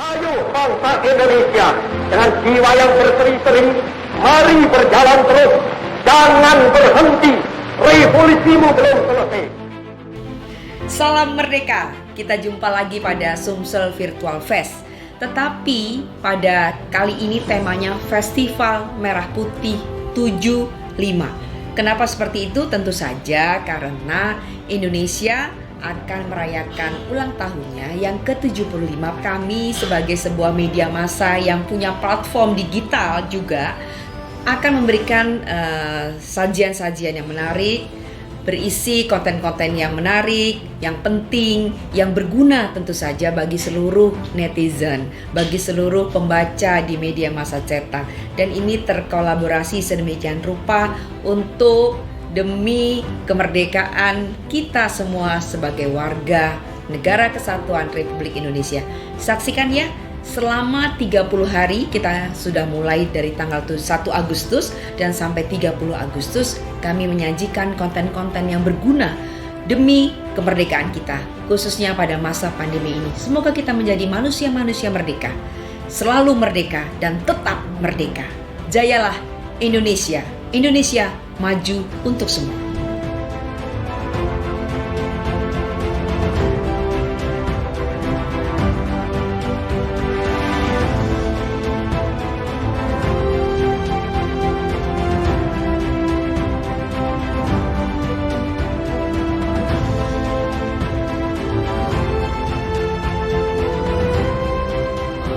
Ayo bangsa Indonesia, dengan jiwa yang berseri-seri, mari berjalan terus, jangan berhenti, revolusimu belum selesai. Salam merdeka, kita jumpa lagi pada Sumsel Virtual Fest. Tetapi pada kali ini temanya Festival Merah Putih 75. Kenapa seperti itu? Tentu saja karena Indonesia akan merayakan ulang tahunnya yang ke-75. Kami sebagai sebuah media massa yang punya platform digital juga akan memberikan sajian-sajian yang menarik, berisi konten-konten yang menarik, yang penting, yang berguna tentu saja bagi seluruh netizen, bagi seluruh pembaca di media massa cetak. Dan ini terkolaborasi sedemikian rupa untuk demi kemerdekaan kita semua sebagai warga Negara Kesatuan Republik Indonesia. Saksikan ya, selama 30 hari kita sudah mulai dari tanggal 1 Agustus dan sampai 30 Agustus kami menyajikan konten-konten yang berguna demi kemerdekaan kita, khususnya pada masa pandemi ini. Semoga kita menjadi manusia-manusia merdeka, selalu merdeka dan tetap merdeka. Jayalah Indonesia, Indonesia maju untuk semua.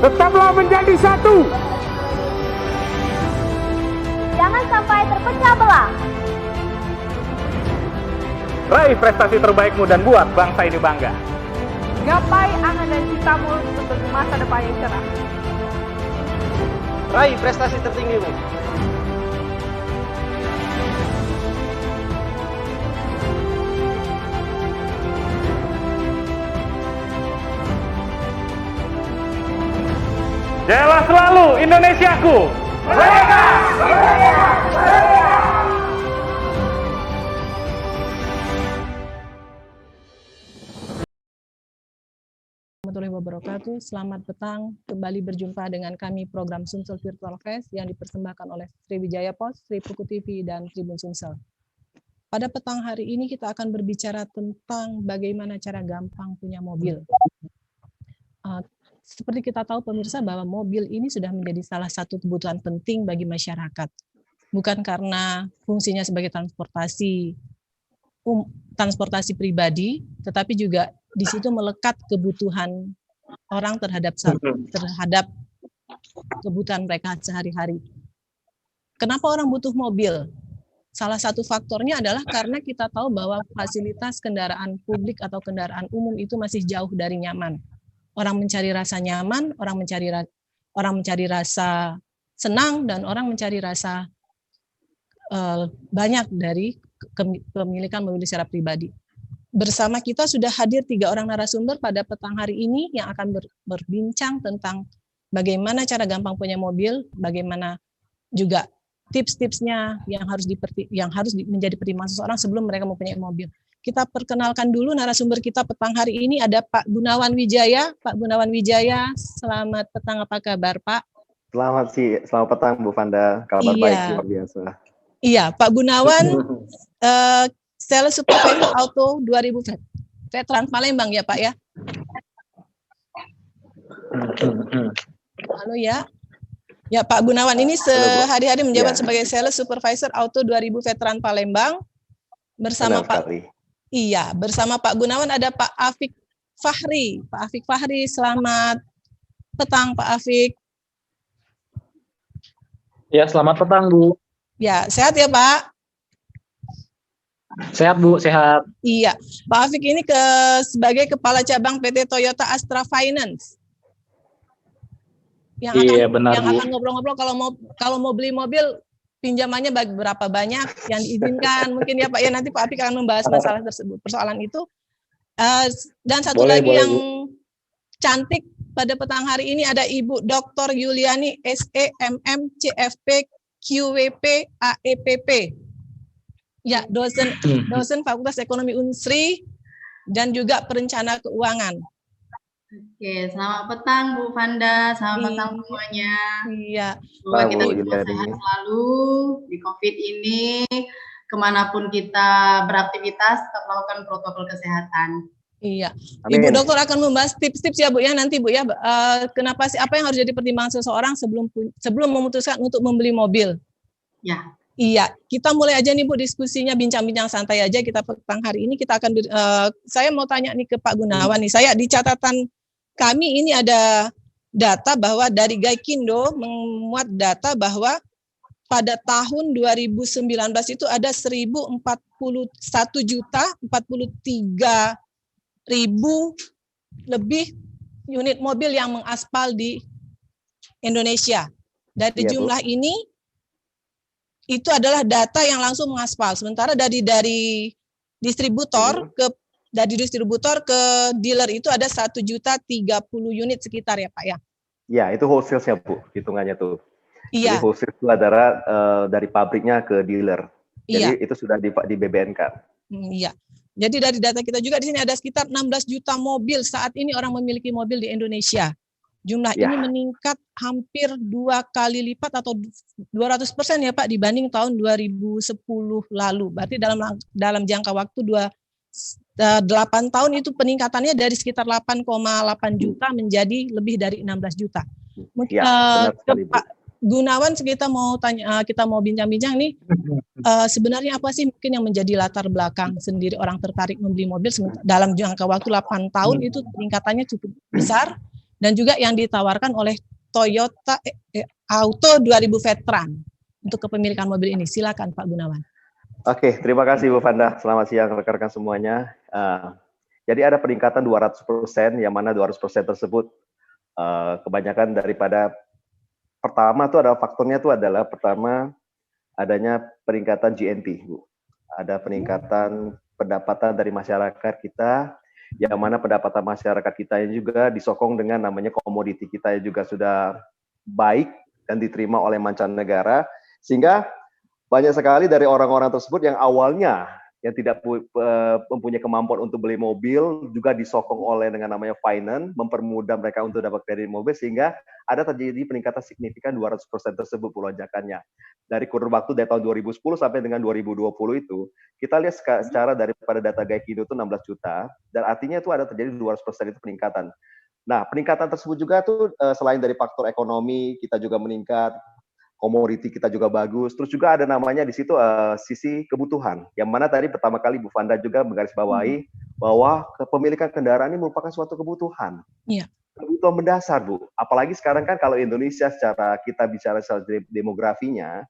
Tetaplah menjadi satu. Jangan sampai terpecah belah. Raih prestasi terbaikmu dan buat bangsa ini bangga. Gapai angan dan citamu untuk masa depan yang cerah. Raih prestasi tertinggimu. Jayalah selalu Indonesiaku. Merdeka! Merdeka! Merdeka! Warahmatullahi wabarakatuh. Selamat petang. Kembali berjumpa dengan kami program Sumsel Virtual Fest yang dipersembahkan oleh Sriwijaya Post, Sripuku TV, dan Tribun Sumsel. Pada petang hari ini kita akan berbicara tentang bagaimana cara gampang punya mobil. Seperti kita tahu pemirsa bahwa mobil ini sudah menjadi salah satu kebutuhan penting bagi masyarakat. Bukan karena fungsinya sebagai transportasi pribadi, tetapi juga di situ melekat kebutuhan orang terhadap kebutuhan mereka sehari-hari. Kenapa orang butuh mobil? Salah satu faktornya adalah karena kita tahu bahwa fasilitas kendaraan publik atau kendaraan umum itu masih jauh dari nyaman. Orang mencari rasa nyaman, orang mencari rasa senang, dan orang mencari rasa banyak dari kepemilikan mobil secara pribadi. Bersama kita sudah hadir 3 orang narasumber pada petang hari ini yang akan berbincang tentang bagaimana cara gampang punya mobil, bagaimana juga tips-tipsnya yang harus menjadi pertimbangan seseorang sebelum mereka mempunyai mobil. Kita perkenalkan dulu narasumber kita petang hari ini, ada Pak Gunawan Wijaya. Pak Gunawan Wijaya, selamat petang, apa kabar Pak? Selamat petang Bu Vanda, kabar baik luar biasa. Iya, Pak Gunawan, Sales Supervisor Auto 2000 Veteran Palembang ya Pak ya? Halo ya. Ya Pak Gunawan ini sehari-hari menjabat sebagai Sales Supervisor Auto 2000 Veteran Palembang bersama bersama Pak Gunawan ada Pak Afik Fahri. Pak Afik Fahri, selamat petang Pak Afik. Ya, selamat petang Bu. Ya, sehat ya Pak? Sehat Bu, sehat. Iya, Pak Afik ini sebagai Kepala Cabang PT Toyota Astra Finance. Yang akan ngobrol-ngobrol kalau mau beli mobil, pinjamannya berapa banyak yang diizinkan, mungkin ya Pak ya, nanti Pak Afik akan membahas masalah tersebut, persoalan itu. Dan satu lagi yang cantik pada petang hari ini ada Ibu Dr. Yuliani SEMM CFP QWP AEPP. Ya, dosen Fakultas Ekonomi Unsri dan juga perencana keuangan. Oke, selamat petang Bu Fanda, selamat petang Iya, semuanya. iya. Semoga Bang kita Bu semua Yuliani. sehat selalu di COVID ini, kemanapun kita beraktivitas, tetap melakukan protokol kesehatan. Iya, Ibu Amin. Dokter akan membahas tips-tips ya Bu ya nanti Bu ya. Kenapa sih, apa yang harus jadi pertimbangan seseorang sebelum memutuskan untuk membeli mobil? Ya. Iya, kita mulai aja nih Bu diskusinya, bincang-bincang santai aja kita petang hari ini. Kita akan saya mau tanya nih ke Pak Gunawan nih. Saya di catatan kami ini ada data bahwa dari Gaikindo memuat data bahwa pada tahun 2019 itu ada 1.041.043.000 lebih unit mobil yang mengaspal di Indonesia. Dari Iya, Bu. jumlah ini itu adalah data yang langsung mengaspal. Sementara dari distributor ke dealer itu ada 1.030.000 unit sekitar ya Pak ya. Ya, itu wholesale-nya Bu, hitungannya tuh. Jadi Iya, wholesale itu adalah dari pabriknya ke dealer. iya. Jadi itu sudah di BBN-kan. Iya. Jadi dari data kita juga di sini ada sekitar 16 juta mobil saat ini orang memiliki mobil di Indonesia. Jumlah Ya. ini meningkat hampir 2 kali lipat atau 200% ya Pak dibanding tahun 2010 lalu. Berarti dalam jangka waktu 8 tahun itu peningkatannya dari sekitar 8,8 juta menjadi lebih dari 16 juta. Mungkin Ya, benar sekali, Bu. Pak Gunawan kita mau tanya, kita mau bincang-bincang nih. Sebenarnya apa sih mungkin yang menjadi latar belakang sendiri orang tertarik membeli mobil dalam jangka waktu 8 tahun itu peningkatannya cukup besar, dan juga yang ditawarkan oleh Toyota Auto 2000 Veteran untuk kepemilikan mobil ini. Silakan Pak Gunawan. Oke, terima kasih Bu Fanda. Selamat siang rekan-rekan semuanya. Jadi ada peningkatan 200%, yang mana 200% tersebut kebanyakan daripada pertama itu adalah faktornya itu adalah pertama adanya peningkatan GNT, Bu. Ada peningkatan pendapatan dari masyarakat kita, yang mana pendapatan masyarakat kita yang juga disokong dengan namanya komoditi kita yang juga sudah baik dan diterima oleh mancanegara, sehingga banyak sekali dari orang-orang tersebut yang awalnya yang tidak mempunyai kemampuan untuk beli mobil juga disokong oleh dengan namanya finance, mempermudah mereka untuk dapat kredit mobil, sehingga ada terjadi peningkatan signifikan 200% tersebut lonjakannya. Dari kurun waktu dari tahun 2010 sampai dengan 2020 itu, kita lihat secara daripada data Gaikindo itu 16 juta, dan artinya itu ada terjadi 200% itu peningkatan. Nah, peningkatan tersebut juga tuh selain dari faktor ekonomi, kita juga meningkat, komoditi kita juga bagus, terus juga ada namanya di situ sisi kebutuhan, yang mana tadi pertama kali Bu Fanda juga menggarisbawahi bahwa kepemilikan kendaraan ini merupakan suatu kebutuhan. Iya. Kebutuhan mendasar, Bu. Apalagi sekarang kan kalau Indonesia secara kita bicara secara demografinya,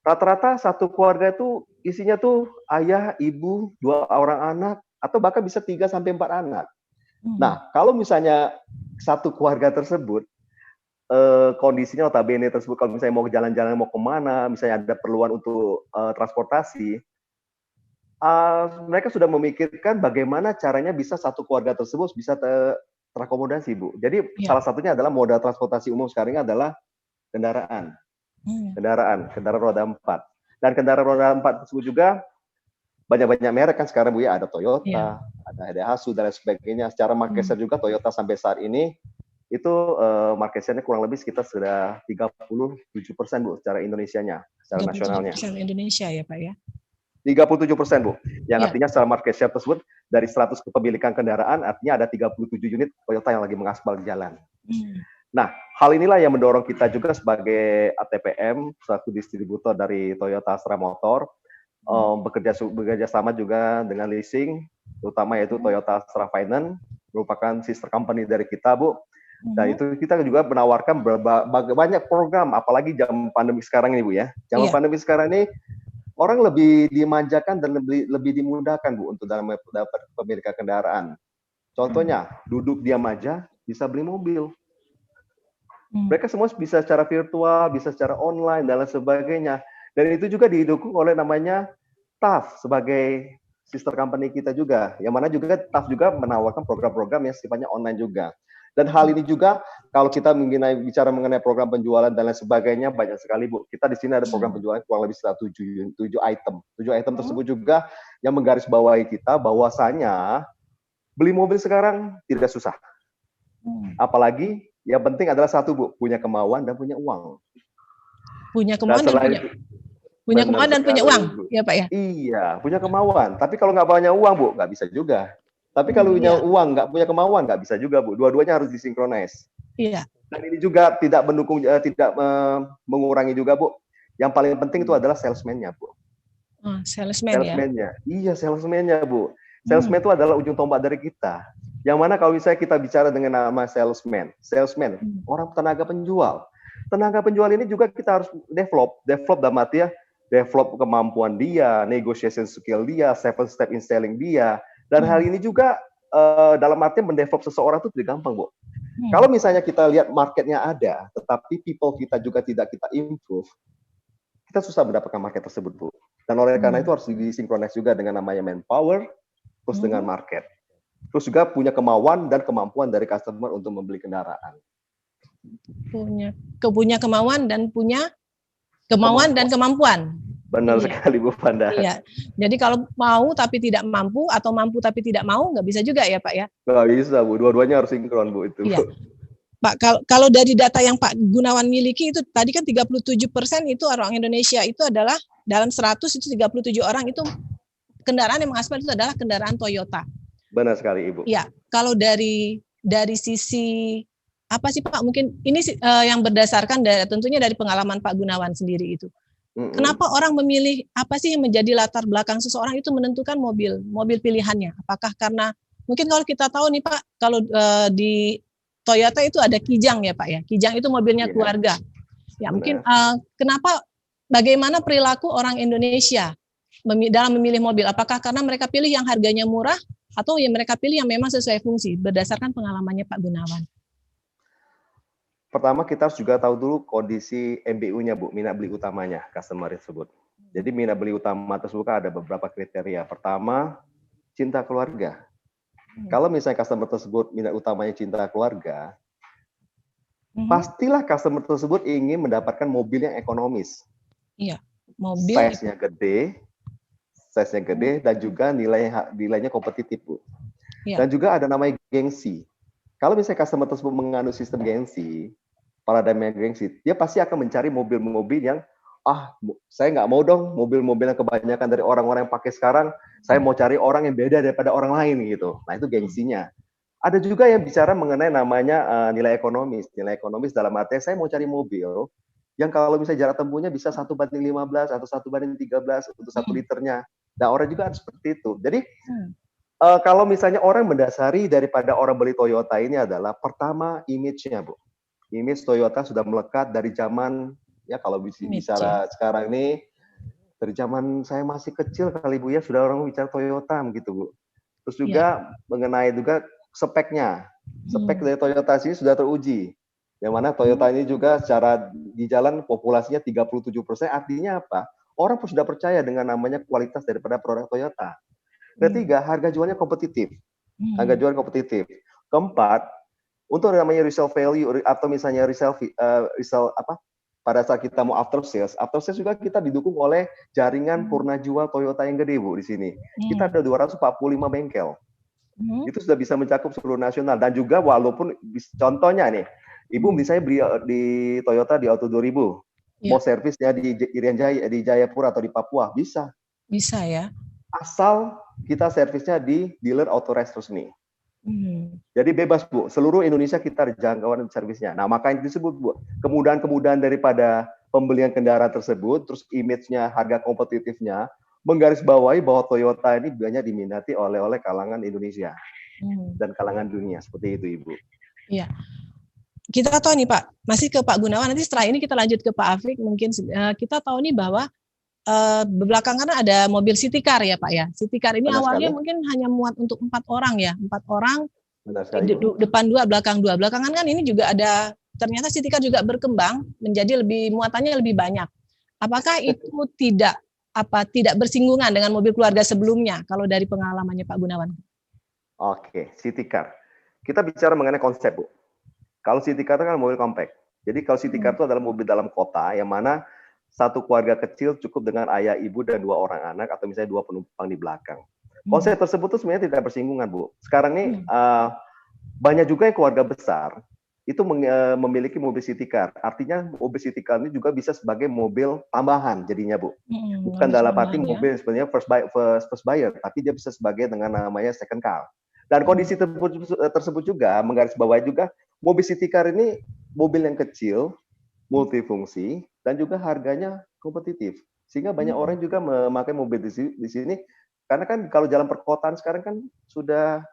rata-rata satu keluarga itu isinya tuh ayah, ibu, 2 orang anak, atau bahkan bisa 3 sampai 4 anak. Nah, kalau misalnya satu keluarga tersebut kondisinya notabene tersebut, kalau misalnya mau jalan-jalan mau kemana, misalnya ada perluan untuk transportasi, mereka sudah memikirkan bagaimana caranya bisa satu keluarga tersebut bisa terakomodasi, Bu. Jadi salah satunya adalah moda transportasi umum sekarang ini adalah kendaraan roda 4. Dan kendaraan roda 4 tersebut juga banyak-banyak merek kan sekarang, Bu ya, ada Toyota, ada Daihatsu dan lain sebagainya. Secara market share juga Toyota sampai saat ini itu market share-nya kurang lebih sekitar sudah 37% Bu secara Indonesianya, secara nasionalnya. 37% Indonesia ya Pak ya. 37% Bu. Yang artinya secara market share tersebut dari 100 kepemilikan kendaraan artinya ada 37 unit Toyota yang lagi mengaspal di jalan. Nah, hal inilah yang mendorong kita juga sebagai ATPM, satu distributor dari Toyota Astra Motor, bekerja sama juga dengan leasing, terutama yaitu Toyota Astra Finance, merupakan sister company dari kita, Bu. Dan itu kita juga menawarkan banyak program, apalagi zaman pandemi sekarang ini, Bu ya. Zaman pandemi sekarang ini orang lebih dimanjakan dan lebih dimudahkan, Bu, untuk dapat pemilikan kendaraan. Contohnya, duduk diam aja bisa beli mobil. Mereka semua bisa secara virtual, bisa secara online dan lain sebagainya. Dan itu juga didukung oleh namanya TAF sebagai sister company kita juga. Yang mana juga TAF juga menawarkan program-program yang sifatnya online juga. Dan hal ini juga kalau kita bicara mengenai program penjualan dan lain sebagainya banyak sekali, Bu. Kita di sini ada program penjualan kurang lebih 7 item. 7 item tersebut juga yang menggarisbawahi kita bahwasanya beli mobil sekarang tidak susah. Apalagi yang penting adalah satu, Bu, punya kemauan dan punya uang. Punya Dan kemauan dan selain punya itu, punya benar kemauan dan punya sekali, uang, Bu. ya Pak ya. Iya, punya kemauan. Tapi kalau nggak punya uang, Bu, nggak bisa juga. Tapi kalau punya Iya, uang, nggak punya kemauan, nggak bisa juga, Bu. Dua-duanya harus disinkronis. iya. Dan ini juga tidak mendukung, tidak mengurangi juga, Bu. Yang paling penting itu adalah salesman-nya, Bu. Oh, salesman ya. Salesman-nya. Iya, salesman-nya, Bu. Hmm. Salesman itu adalah ujung tombak dari kita. Yang mana kalau misalnya kita bicara dengan nama salesman, orang tenaga penjual. Tenaga penjual ini juga kita harus develop dalam arti ya, develop kemampuan dia, negotiation skill dia, 7 step in selling dia. Dan hal ini juga dalam arti mendevelop seseorang itu tidak gampang, Bu. Kalau misalnya kita lihat marketnya ada, tetapi people kita juga tidak kita improve, kita susah mendapatkan market tersebut, Bu. Dan oleh karena itu harus disinkronis juga dengan namanya manpower, terus dengan market. Terus juga punya kemauan dan kemampuan dari customer untuk membeli kendaraan. Punya kemauan dan punya dan kemampuan. Benar Iya. sekali, Bu Fanda. Iya. Jadi kalau mau tapi tidak mampu atau mampu tapi tidak mau nggak bisa juga ya Pak ya. Nggak bisa, Bu. Dua-duanya harus sinkron, Bu, itu. Iya. Pak, kalau dari data yang Pak Gunawan miliki itu tadi kan 37% itu orang Indonesia itu adalah dalam 100 itu 37 orang itu kendaraan yang mengaspal itu adalah kendaraan Toyota. Benar sekali, Ibu. Iya, kalau dari sisi apa sih Pak? Mungkin ini yang berdasarkan tentunya dari pengalaman Pak Gunawan sendiri itu. Kenapa orang memilih, apa sih yang menjadi latar belakang seseorang itu menentukan mobil pilihannya? Apakah karena mungkin kalau kita tahu nih Pak, kalau di Toyota itu ada Kijang ya Pak ya. Kijang itu mobilnya keluarga. Ya mungkin kenapa, bagaimana perilaku orang Indonesia dalam memilih mobil? Apakah karena mereka pilih yang harganya murah atau yang mereka pilih yang memang sesuai fungsi berdasarkan pengalamannya Pak Gunawan? Pertama kita harus juga tahu dulu kondisi MBU-nya, Bu, minat beli utamanya customer tersebut. Jadi minat beli utama tersebut ada beberapa kriteria. Pertama, cinta keluarga. Kalau misalnya customer tersebut minat utamanya cinta keluarga, pastilah customer tersebut ingin mendapatkan mobil yang ekonomis. Iya, mobil Size-nya gede dan juga nilainya kompetitif, Bu. Iya. Dan juga ada namanya gengsi. Kalau misalnya customer tersebut menganut sistem gengsi, paradigma gengsi, dia pasti akan mencari mobil-mobil yang saya nggak mau dong mobil-mobil yang kebanyakan dari orang-orang yang pakai sekarang, saya mau cari orang yang beda daripada orang lain gitu. Nah, itu gengsinya. Ada juga yang bicara mengenai namanya nilai ekonomis. Nilai ekonomis dalam artinya saya mau cari mobil yang kalau misalnya jarak tempuhnya bisa 1:15 atau 1:13 untuk 1 liternya. Nah, orang juga harus seperti itu. Jadi kalau misalnya orang mendasari daripada orang beli Toyota ini adalah pertama image-nya, Bu. Image Toyota sudah melekat dari zaman, ya kalau bicara sekarang ini, dari zaman saya masih kecil kali, Bu, ya sudah orang bicara Toyota gitu, Bu. Terus juga mengenai juga speknya. Spek dari Toyota sini sudah teruji. Yang mana Toyota ini juga secara di jalan populasinya 37%, artinya apa? Orang sudah percaya dengan namanya kualitas daripada produk Toyota. Ketiga, harga jualnya kompetitif. Harga jual kompetitif. Keempat, untuk namanya resale value atau misalnya resale pada saat kita mau after sales juga kita didukung oleh jaringan purna jual Toyota yang gede, Bu, di sini. Kita ada 245 bengkel. Itu sudah bisa mencakup seluruh nasional. Dan juga walaupun contohnya nih, Ibu misalnya beli di Toyota di Auto 2000, mau servisnya di Irian Jaya, di Jayapura atau di Papua, bisa. Bisa ya. Asal kita servisnya di dealer authorized resmi. Jadi bebas, Bu. Seluruh Indonesia kita ada jangkauan servisnya. Nah, makanya disebut, Bu, kemudahan-kemudahan daripada pembelian kendaraan tersebut, terus image-nya, harga kompetitifnya, menggarisbawahi bahwa Toyota ini banyak diminati oleh kalangan Indonesia dan kalangan dunia. Seperti itu, Ibu. Iya. Kita tahu nih Pak, masih ke Pak Gunawan, nanti setelah ini kita lanjut ke Pak Afrik. Mungkin kita tahu nih bahwa belakangan ada mobil city car ya Pak ya. City car ini awalnya mungkin hanya muat untuk 4 orang ya, 4 orang, depan 2, belakang 2. Belakangan kan ini juga ada, ternyata city car juga berkembang menjadi muatannya lebih banyak. Apakah itu tidak bersinggungan dengan mobil keluarga sebelumnya kalau dari pengalamannya Pak Gunawan? Oke, city car. Kita bicara mengenai konsep, Bu. Kalau city car itu kan mobil compact. Jadi kalau city car itu adalah mobil dalam kota yang mana satu keluarga kecil cukup dengan ayah, ibu, dan 2 orang anak atau misalnya 2 penumpang di belakang. Konsep tersebut tuh sebenarnya tidak bersinggungan, Bu. Sekarang nih banyak juga yang keluarga besar itu memiliki mobil city car. Artinya mobil city car ini juga bisa sebagai mobil tambahan jadinya, Bu. Bukan Mobil dalam tambahan arti ya. mobil sebenarnya first buyer, tapi dia bisa sebagai dengan namanya second car. Dan kondisi tersebut juga menggarisbawahi juga mobil city car ini mobil yang kecil, multifungsi, dan juga harganya kompetitif. Sehingga banyak orang juga memakai mobil di sini karena kan kalau jalan perkotaan sekarang kan sudah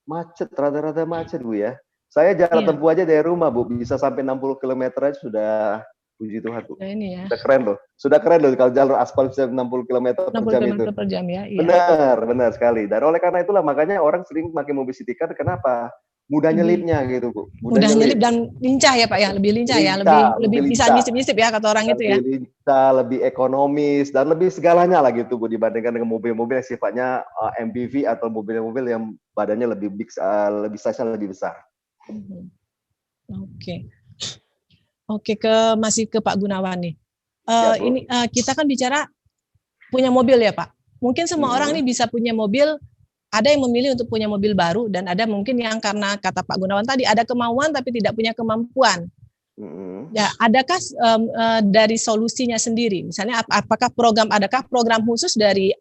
macet, rada-rada macet, Bu ya. Saya jalan Iya. tempuh aja dari rumah, Bu, bisa sampai 60 km aja sudah, puji Tuhan, Bu. Nah, ini ya. Sudah keren loh. Sudah keren loh kalau jalur aspal bisa 60 km per 60 jam km itu. per jam ya. Iya. Benar sekali. Dan oleh karena itulah makanya orang sering pakai mobil city car. Kenapa? Mudah nyelipnya gitu, Bu. Mudah nyelip dan lincah ya, Pak ya. Lebih lincah ya, lebih bisa nyisip-nyisip ya kata orang itu ya. Lebih lincah, lebih ekonomis, dan lebih segalanya lah gitu, Bu, dibandingkan dengan mobil-mobil yang sifatnya MPV atau mobil-mobil yang badannya lebih big, lebih size-nya lebih besar. Oke, masih ke Pak Gunawan nih. Ya, Bu. Ini kita kan bicara punya mobil ya, Pak. Mungkin semua orang nih bisa punya mobil. Ada yang memilih untuk punya mobil baru dan ada mungkin yang karena kata Pak Gunawan tadi ada kemauan tapi tidak punya kemampuan. Ya, adakah dari solusinya sendiri? Misalnya adakah program khusus dari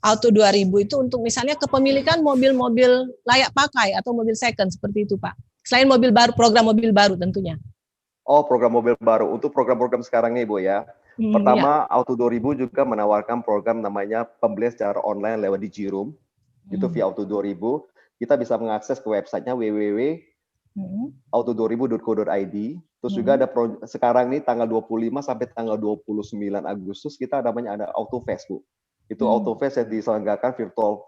Auto 2000 itu untuk misalnya kepemilikan mobil-mobil layak pakai atau mobil second seperti itu, Pak? Selain mobil baru, program mobil baru tentunya. Oh, program mobil baru. Untuk program-program sekarang nih, Bu ya. Pertama, ya. Auto 2000 juga menawarkan program namanya pembelian secara online lewat Digiroom. Itu via Auto 2000. Kita bisa mengakses ke websitenya www.auto2000.co.id. Terus juga ada sekarang nih tanggal 25 sampai tanggal 29 Agustus kita ada AutoFest, Bu. Itu AutoFest yang diselenggarakan virtual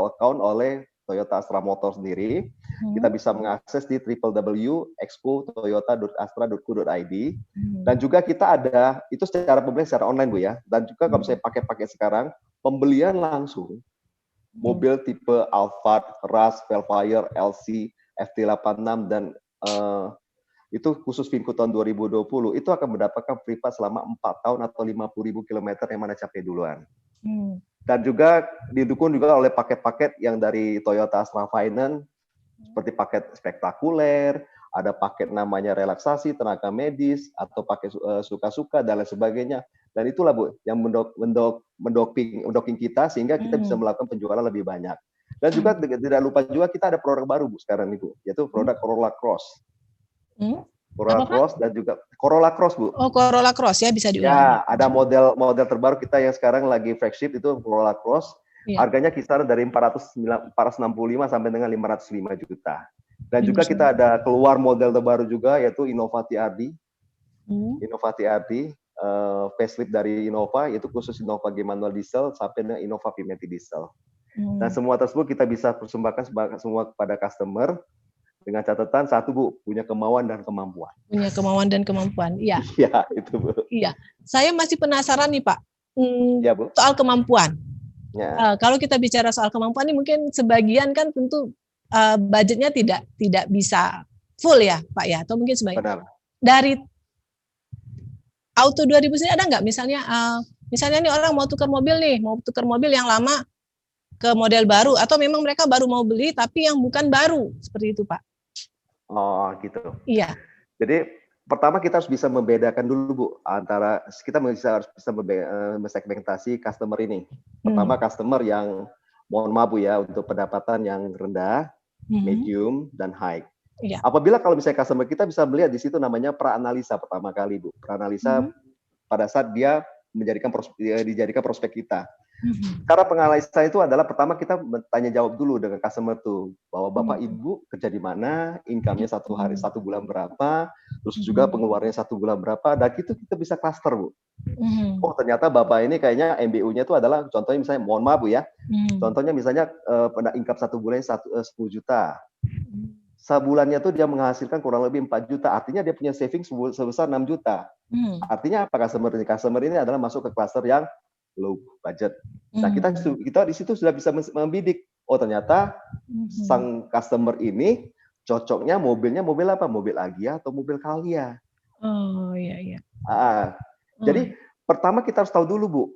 account oleh Toyota Astra Motor sendiri. Kita bisa mengakses di www.expo.toyota.astra.co.id. Dan juga kita ada, itu secara pembelian secara online, Bu ya. Dan juga kalau saya pakai sekarang, pembelian langsung mobil tipe Alphard, Rush, Velfire, LC, FT86 dan itu khusus Vinku tahun 2020 itu akan mendapatkan free pass selama 4 tahun atau 50.000 km yang mana capai duluan. Dan juga didukung juga oleh paket-paket yang dari Toyota Astra Finance seperti paket spektakuler, ada paket namanya relaksasi, tenaga medis, atau paket suka-suka dan lain sebagainya. Dan itulah, Bu, yang mendocking kita sehingga kita bisa melakukan penjualan lebih banyak. Dan juga tidak lupa juga kita ada produk baru, Bu, sekarang nih, Bu, yaitu produk Corolla Cross. Corolla Cross dan juga Corolla Cross, Bu. Oh, Corolla Cross ya, bisa diulangi. Ya, ada model terbaru kita yang sekarang lagi flagship itu Corolla Cross. Ya. Harganya kisaran dari 465 sampai dengan 505 juta. Dan juga kita ada keluar model terbaru juga yaitu Innova TRD. Innova TRD, facelift dari Innova, yaitu khusus Innova G manual diesel sampai dengan Innova V-Matic diesel. Dan semua tersebut kita bisa persembahkan semua kepada customer dengan catatan satu, Bu, punya kemauan dan kemampuan. Punya kemauan dan kemampuan, iya. Iya, itu, Bu. Iya, saya masih penasaran nih, Pak, ya, Bu. soal kemampuan. Ya. Kalau kita bicara soal kemampuan ini mungkin sebagian kan tentu budgetnya tidak bisa full ya, Pak ya, atau mungkin sebagian. Benar. Dari Auto 2000 sini ada nggak misalnya nih orang mau tukar mobil yang lama ke model baru atau memang mereka baru mau beli tapi yang bukan baru seperti itu, Pak? Oh, gitu. Iya. Jadi pertama kita harus bisa membedakan dulu, Bu, antara kita harus bisa mensegmentasi customer ini. Pertama customer yang mohon maaf, Bu ya, untuk pendapatan yang rendah, medium dan high. Iya. Apabila kalau misalnya customer kita bisa melihat di situ namanya pra-analisa pertama kali, Bu. Pra-analisa pada saat dia dijadikan prospek kita. Cara penganalisa itu adalah pertama kita tanya jawab dulu dengan customer tuh bahwa Bapak Ibu kerja di mana, income-nya satu bulan berapa, terus juga pengeluarannya 1 bulan berapa, dan itu kita bisa cluster, Bu. Oh, ternyata Bapak ini kayaknya MBU-nya itu adalah contohnya misalnya mohon maaf, Bu ya. Contohnya misalnya income 1 bulan 10 juta. Sebulannya tuh dia menghasilkan kurang lebih 4 juta, artinya dia punya saving sebesar 6 juta. Artinya apa customer ini? Customer ini adalah masuk ke cluster yang low budget. Nah, kita di situ sudah bisa membidik. Oh, ternyata sang customer ini cocoknya mobilnya mobil apa? Mobil Agya atau mobil Calya. Oh, iya. Jadi pertama kita harus tahu dulu, Bu,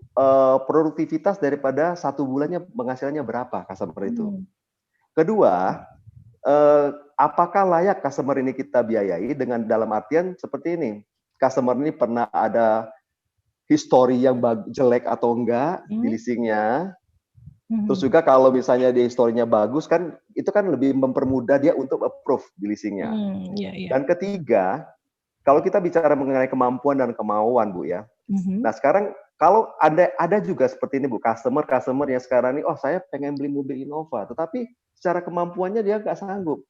produktivitas daripada 1 bulannya penghasilannya berapa customer itu. Kedua, apakah layak customer ini kita biayai dengan dalam artian seperti ini. Customer ini pernah ada history yang jelek atau enggak di leasingnya. Terus juga kalau misalnya dia historinya bagus kan, itu kan lebih mempermudah dia untuk approve di leasingnya. Dan ketiga, kalau kita bicara mengenai kemampuan dan kemauan, Bu ya. Nah sekarang kalau ada juga seperti ini, Bu, customer yang sekarang ini, oh saya pengen beli mobil Innova, tetapi secara kemampuannya dia nggak sanggup.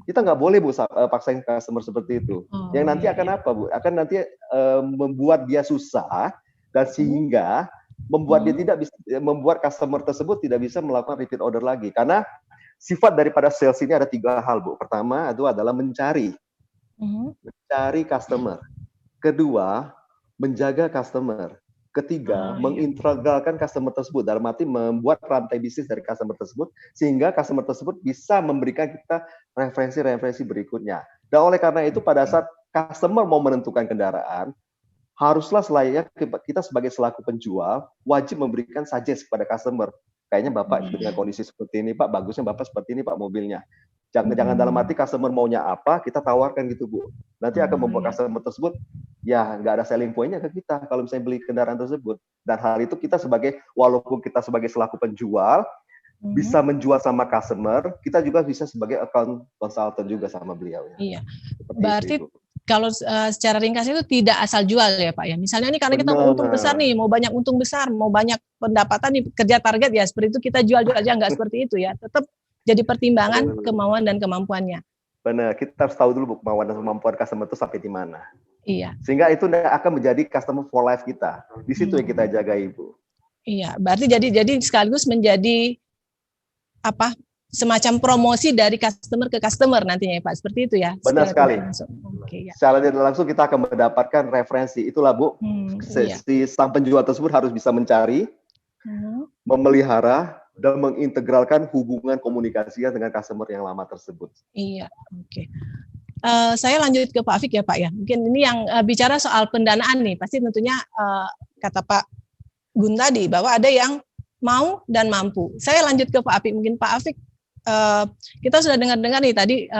Kita nggak boleh, Bu, paksain customer seperti itu. Yang nanti akan apa, Bu? Akan nanti membuat dia susah dan sehingga membuat dia tidak bisa, membuat customer tersebut tidak bisa melakukan repeat order lagi. Karena sifat daripada sales ini ada 3 hal, Bu. Pertama itu adalah mencari customer. Kedua, menjaga customer. Ketiga, mengintegralkan customer tersebut, dalam arti membuat rantai bisnis dari customer tersebut, sehingga customer tersebut bisa memberikan kita referensi-referensi berikutnya. Dan oleh karena itu, pada saat customer mau menentukan kendaraan, haruslah selayaknya kita sebagai selaku penjual, wajib memberikan suggest kepada customer. Kayaknya Bapak dengan kondisi seperti ini, Pak, bagusnya Bapak seperti ini, Pak, mobilnya. Jangan dalam arti customer maunya apa, kita tawarkan gitu, Bu. Nanti akan membuat customer tersebut, ya nggak ada selling point-nya ke kita kalau misalnya beli kendaraan tersebut. Dan hal itu kita walaupun kita sebagai selaku penjual, bisa menjual sama customer, kita juga bisa sebagai account consultant juga sama beliau. Iya. Berarti kalau secara ringkas itu tidak asal jual ya Pak ya. Misalnya nih karena kita mau untung besar nih, mau banyak untung besar, mau banyak pendapatan nih, kerja target ya seperti itu, kita jual aja, nggak seperti itu ya. Tetap jadi pertimbangan kemauan dan kemampuannya. Benar, kita harus tahu dulu, Bu, kemauan dan kemampuan customer itu sampai di mana. Iya. Sehingga itu akan menjadi customer for life kita. Di situ yang kita jaga, Ibu. Iya, berarti jadi sekaligus menjadi apa? Semacam promosi dari customer ke customer nantinya ya Pak, seperti itu ya. Benar sekali. Oke, ya. Secara tidak langsung kita akan mendapatkan referensi. Itulah, Bu. Si sang penjual tersebut harus bisa mencari, memelihara, dan mengintegralkan hubungan komunikasinya dengan customer yang lama tersebut. Iya, oke. Saya lanjut ke Pak Afik ya Pak ya. Mungkin ini yang bicara soal pendanaan nih. Pasti tentunya kata Pak Gun tadi bahwa ada yang mau dan mampu. Saya lanjut ke Pak Afik. Mungkin Pak Afik, kita sudah dengar-dengar nih tadi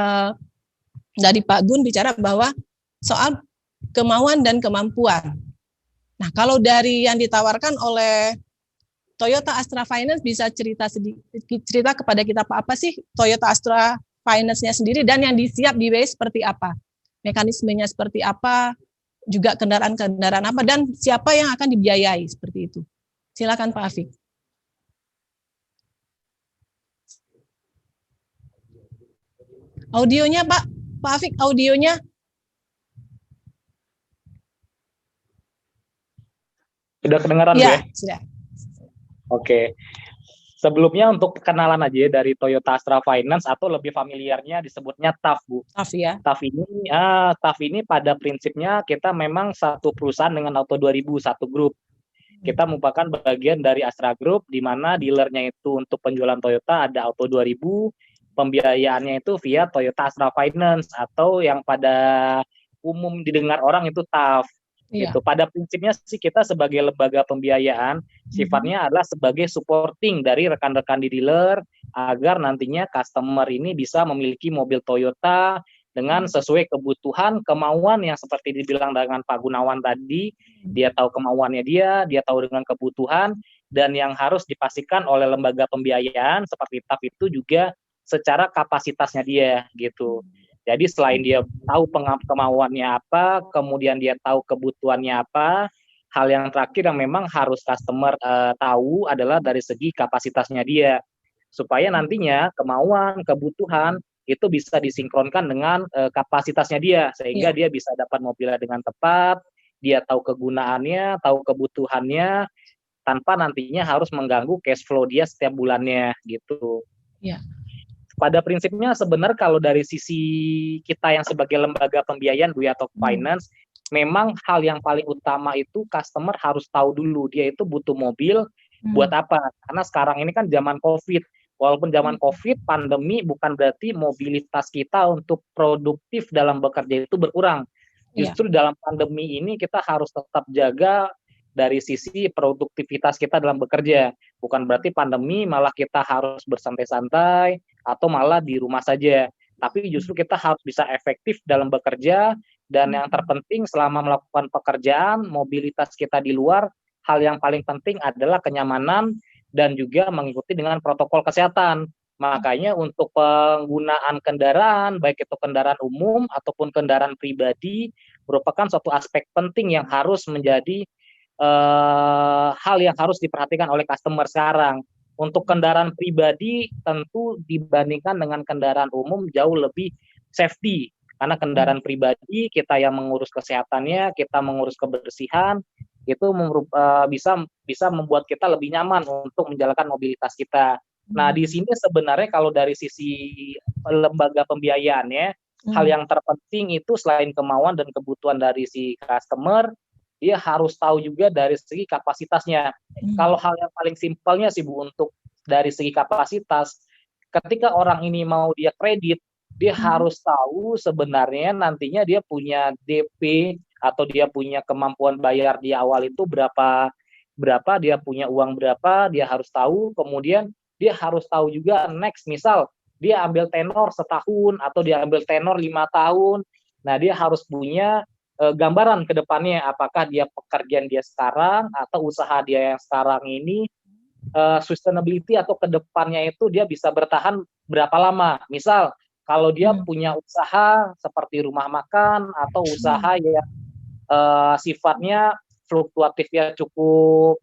dari Pak Gun bicara bahwa soal kemauan dan kemampuan. Nah, kalau dari yang ditawarkan oleh Toyota Astra Finance, bisa cerita kepada kita Pak, apa sih Toyota Astra Finance-nya sendiri dan yang disiap di BI seperti apa? Mekanismenya seperti apa? Juga kendaraan-kendaraan apa dan siapa yang akan dibiayai seperti itu? Silakan Pak Afik. Audionya Pak Afik, audionya. Sudah kedengaran ya? Ya? Sudah. Oke. Sebelumnya untuk kenalan aja dari Toyota Astra Finance atau lebih familiarnya disebutnya TAF, Bu. TAF ya. TAF ini pada prinsipnya kita memang satu perusahaan dengan Auto 2000, satu grup. Kita merupakan bagian dari Astra Group di mana dealernya itu untuk penjualan Toyota ada Auto 2000, pembiayaannya itu via Toyota Astra Finance atau yang pada umum didengar orang itu TAF. Gitu. Pada prinsipnya sih kita sebagai lembaga pembiayaan sifatnya adalah sebagai supporting dari rekan-rekan di dealer agar nantinya customer ini bisa memiliki mobil Toyota dengan sesuai kebutuhan, kemauan yang seperti dibilang dengan Pak Gunawan tadi. Dia tahu kemauannya dia tahu dengan kebutuhan, dan yang harus dipastikan oleh lembaga pembiayaan seperti TAF itu juga secara kapasitasnya dia gitu. Jadi selain dia tahu kemauannya apa, kemudian dia tahu kebutuhannya apa, hal yang terakhir yang memang harus customer tahu adalah dari segi kapasitasnya dia. Supaya nantinya kemauan, kebutuhan itu bisa disinkronkan dengan kapasitasnya dia. Sehingga dia bisa dapat mobilnya dengan tepat, dia tahu kegunaannya, tahu kebutuhannya, tanpa nantinya harus mengganggu cash flow dia setiap bulannya gitu. Iya. Pada prinsipnya sebenarnya kalau dari sisi kita yang sebagai lembaga pembiayaan Bu atau finance, memang hal yang paling utama itu customer harus tahu dulu dia itu butuh mobil buat apa. Karena sekarang ini kan zaman Covid. Walaupun zaman Covid, pandemi, bukan berarti mobilitas kita untuk produktif dalam bekerja itu berkurang. Justru dalam pandemi ini kita harus tetap jaga dari sisi produktivitas kita dalam bekerja. Bukan berarti pandemi malah kita harus bersantai-santai atau malah di rumah saja. Tapi justru kita harus bisa efektif dalam bekerja, dan yang terpenting selama melakukan pekerjaan, mobilitas kita di luar, hal yang paling penting adalah kenyamanan dan juga mengikuti dengan protokol kesehatan. Makanya untuk penggunaan kendaraan, baik itu kendaraan umum ataupun kendaraan pribadi, merupakan suatu aspek penting yang harus menjadi hal yang harus diperhatikan oleh customer sekarang. Untuk kendaraan pribadi tentu dibandingkan dengan kendaraan umum jauh lebih safety, karena kendaraan pribadi kita yang mengurus kesehatannya, kita mengurus kebersihan, itu bisa membuat kita lebih nyaman untuk menjalankan mobilitas kita. Nah, di sini sebenarnya kalau dari sisi lembaga pembiayaannya, hal yang terpenting itu selain kemauan dan kebutuhan dari si customer, dia harus tahu juga dari segi kapasitasnya. Kalau hal yang paling simpelnya sih Bu, untuk dari segi kapasitas, ketika orang ini mau dia kredit, dia harus tahu sebenarnya nantinya dia punya DP atau dia punya kemampuan bayar di awal itu berapa, dia punya uang berapa, dia harus tahu. Kemudian dia harus tahu juga next, misal dia ambil tenor setahun atau dia ambil tenor 5 tahun. Nah, dia harus punya gambaran ke depannya, apakah dia pekerjaan dia sekarang atau usaha dia yang sekarang ini sustainability atau ke depannya itu dia bisa bertahan berapa lama. Misal kalau dia punya usaha seperti rumah makan atau usaha yang sifatnya fluktuatifnya cukup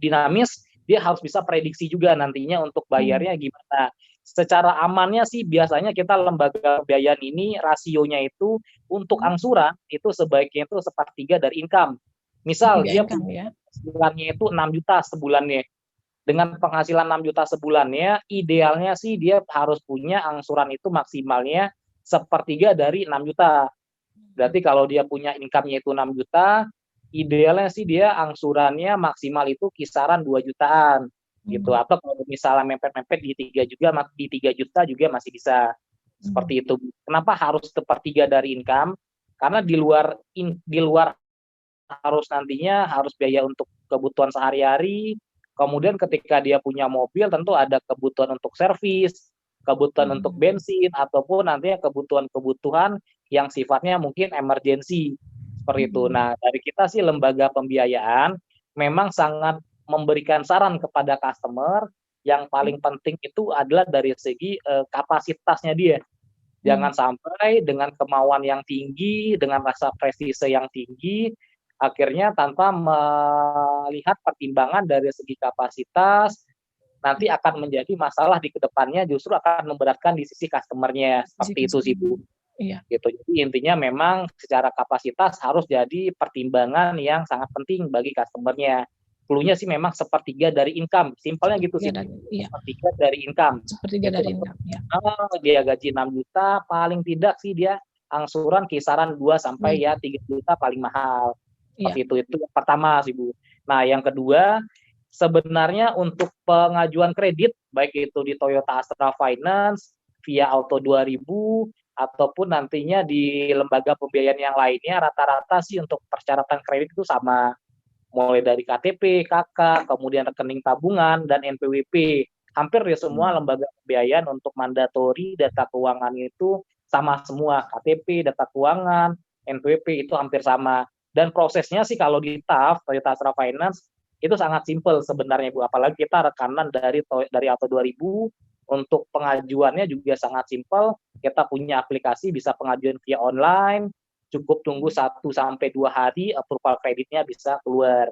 dinamis, dia harus bisa prediksi juga nantinya untuk bayarnya gimana. Secara amannya sih biasanya kita lembaga pembiayaan ini rasionya itu untuk angsuran itu sebaiknya itu 1/3 dari income. Misal dia penghasilannya itu 6 juta sebulannya. Dengan penghasilan 6 juta sebulannya, idealnya sih dia harus punya angsuran itu maksimalnya 1/3 dari 6 juta. Berarti kalau dia punya income-nya itu 6 juta, idealnya sih dia angsurannya maksimal itu kisaran 2 jutaan gitu. Atau kalau misalnya mepet-mepet di 3 juta juga masih bisa. Seperti itu. Kenapa harus 1/3 dari income? Karena di luar harus nantinya harus biaya untuk kebutuhan sehari-hari. Kemudian ketika dia punya mobil tentu ada kebutuhan untuk servis, kebutuhan untuk bensin, ataupun nantinya kebutuhan-kebutuhan yang sifatnya mungkin emergency. Seperti itu. Nah, dari kita sih lembaga pembiayaan memang sangat memberikan saran kepada customer, yang paling penting itu adalah dari segi kapasitasnya dia. Jangan sampai dengan kemauan yang tinggi, dengan rasa prestise yang tinggi, akhirnya tanpa melihat pertimbangan dari segi kapasitas, nanti akan menjadi masalah di kedepannya, justru akan memberatkan di sisi customer-nya. Seperti itu sih Bu. Iya. Gitu. Jadi intinya memang secara kapasitas harus jadi pertimbangan yang sangat penting bagi customer-nya. Cluenya sih memang 1/3 dari income, simpelnya gitu sih. 1/3 dari income. 1/3 dari income, ya. Dia gaji 6 juta, paling tidak sih dia angsuran kisaran 2 sampai 3 juta paling mahal. Seperti itu yang pertama sih Bu. Nah, yang kedua, sebenarnya untuk pengajuan kredit, baik itu di Toyota Astra Finance, via Auto 2000, ataupun nantinya di lembaga pembiayaan yang lainnya, rata-rata sih untuk persyaratan kredit itu sama. Mulai dari KTP, KK, kemudian rekening tabungan, dan NPWP. Hampir di semua lembaga pembiayaan untuk mandatori data keuangan itu sama semua. KTP, data keuangan, NPWP itu hampir sama. Dan prosesnya sih kalau di TAF, Toyota Astra Finance, itu sangat simpel sebenarnya Bu. Apalagi kita rekanan dari Auto 2000, untuk pengajuannya juga sangat simpel. Kita punya aplikasi, bisa pengajuan via online, cukup tunggu 1-2 hari, approval kreditnya bisa keluar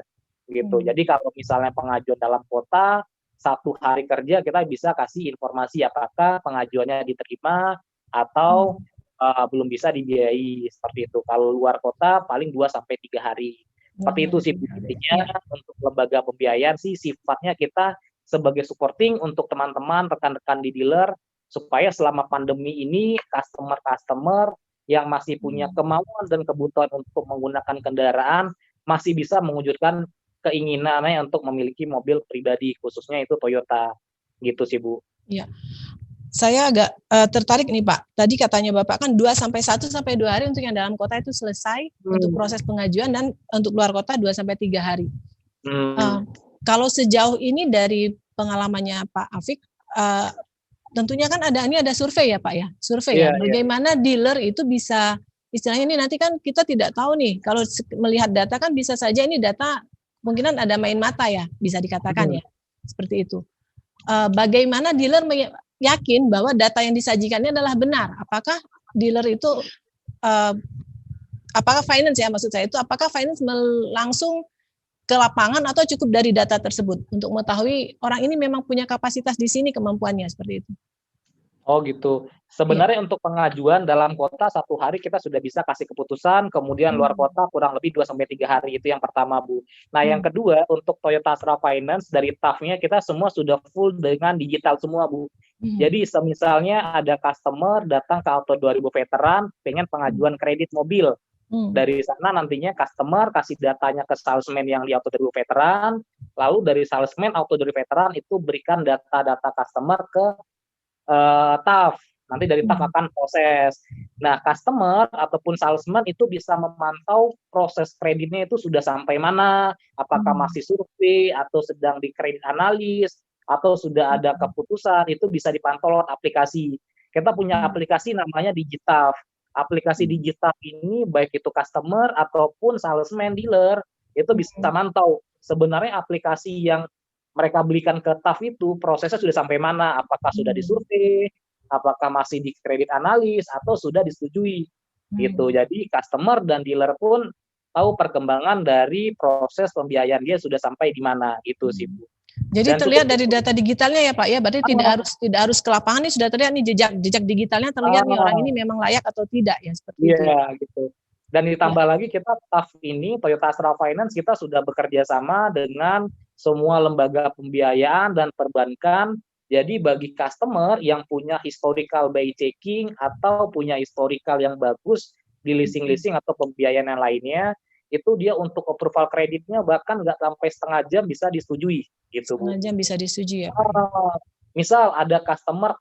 gitu. Jadi kalau misalnya pengajuan dalam kota, 1 hari kerja kita bisa kasih informasi apakah pengajuannya diterima atau belum bisa dibiayai, seperti itu. Kalau luar kota paling 2-3 hari. Seperti itu sih intinya. Untuk lembaga pembiayaan sih sifatnya kita sebagai supporting untuk teman-teman, rekan-rekan di dealer, supaya selama pandemi ini customer-customer yang masih punya kemauan dan kebutuhan untuk menggunakan kendaraan masih bisa mewujudkan keinginannya untuk memiliki mobil pribadi, khususnya itu Toyota. Gitu sih Bu. Iya. Saya agak tertarik nih Pak. Tadi katanya Bapak kan 1-2 hari untuk yang dalam kota itu selesai untuk proses pengajuan, dan untuk luar kota 2-3 hari. Kalau sejauh ini dari pengalamannya Pak Afik, tentunya kan ada survei ya Pak ya, survei ya. Bagaimana dealer itu bisa, istilahnya ini nanti kan kita tidak tahu nih, kalau melihat data kan bisa saja ini data kemungkinan ada main mata ya, bisa dikatakan ya, seperti itu. Bagaimana dealer yakin bahwa data yang disajikannya adalah benar? Apakah dealer itu, apakah finance ya maksud saya itu, apakah finance langsung ke lapangan atau cukup dari data tersebut untuk mengetahui orang ini memang punya kapasitas di sini kemampuannya seperti itu? Oh gitu. Sebenarnya untuk pengajuan dalam kota 1 hari kita sudah bisa kasih keputusan, kemudian luar kota kurang lebih 2-3 hari, itu yang pertama Bu. Nah yang kedua untuk Toyota Astra Finance dari TAF-nya kita semua sudah full dengan digital semua Bu. Jadi semisalnya ada customer datang ke Auto 2000 Veteran pengen pengajuan kredit mobil. Dari sana nantinya customer kasih datanya ke salesman yang di Auto 2000 Veteran, lalu dari salesman Auto 2000 Veteran itu berikan data-data customer ke TAF. Nanti dari TAF akan proses. Nah, customer ataupun salesman itu bisa memantau proses kreditnya itu sudah sampai mana, apakah masih survei atau sedang di kredit analis atau sudah ada keputusan, itu bisa dipantau lewat aplikasi. Kita punya aplikasi namanya Digitaf. Aplikasi digital ini baik itu customer ataupun salesman dealer itu bisa mantau sebenarnya aplikasi yang mereka belikan ke TAF itu prosesnya sudah sampai mana, apakah sudah disurvei, apakah masih di kredit analis atau sudah disetujui gitu. Jadi customer dan dealer pun tahu perkembangan dari proses pembiayaan dia sudah sampai di mana gitu sih Bu. Jadi terlihat dari data digitalnya ya Pak ya, berarti tidak harus ke lapangan, nih sudah terlihat nih jejak digitalnya terlihat nih orang ini memang layak atau tidak ya seperti itu. Iya gitu. Dan ditambah lagi kita TAF ini Toyota Astra Finance kita sudah bekerja sama dengan semua lembaga pembiayaan dan perbankan. Jadi bagi customer yang punya historical by checking atau punya historical yang bagus di leasing atau pembiayaan yang lainnya, itu dia untuk approval kreditnya bahkan nggak sampai setengah jam bisa disetujui gitu Bu. Setengah jam bisa disetujui ya. Misal ada customer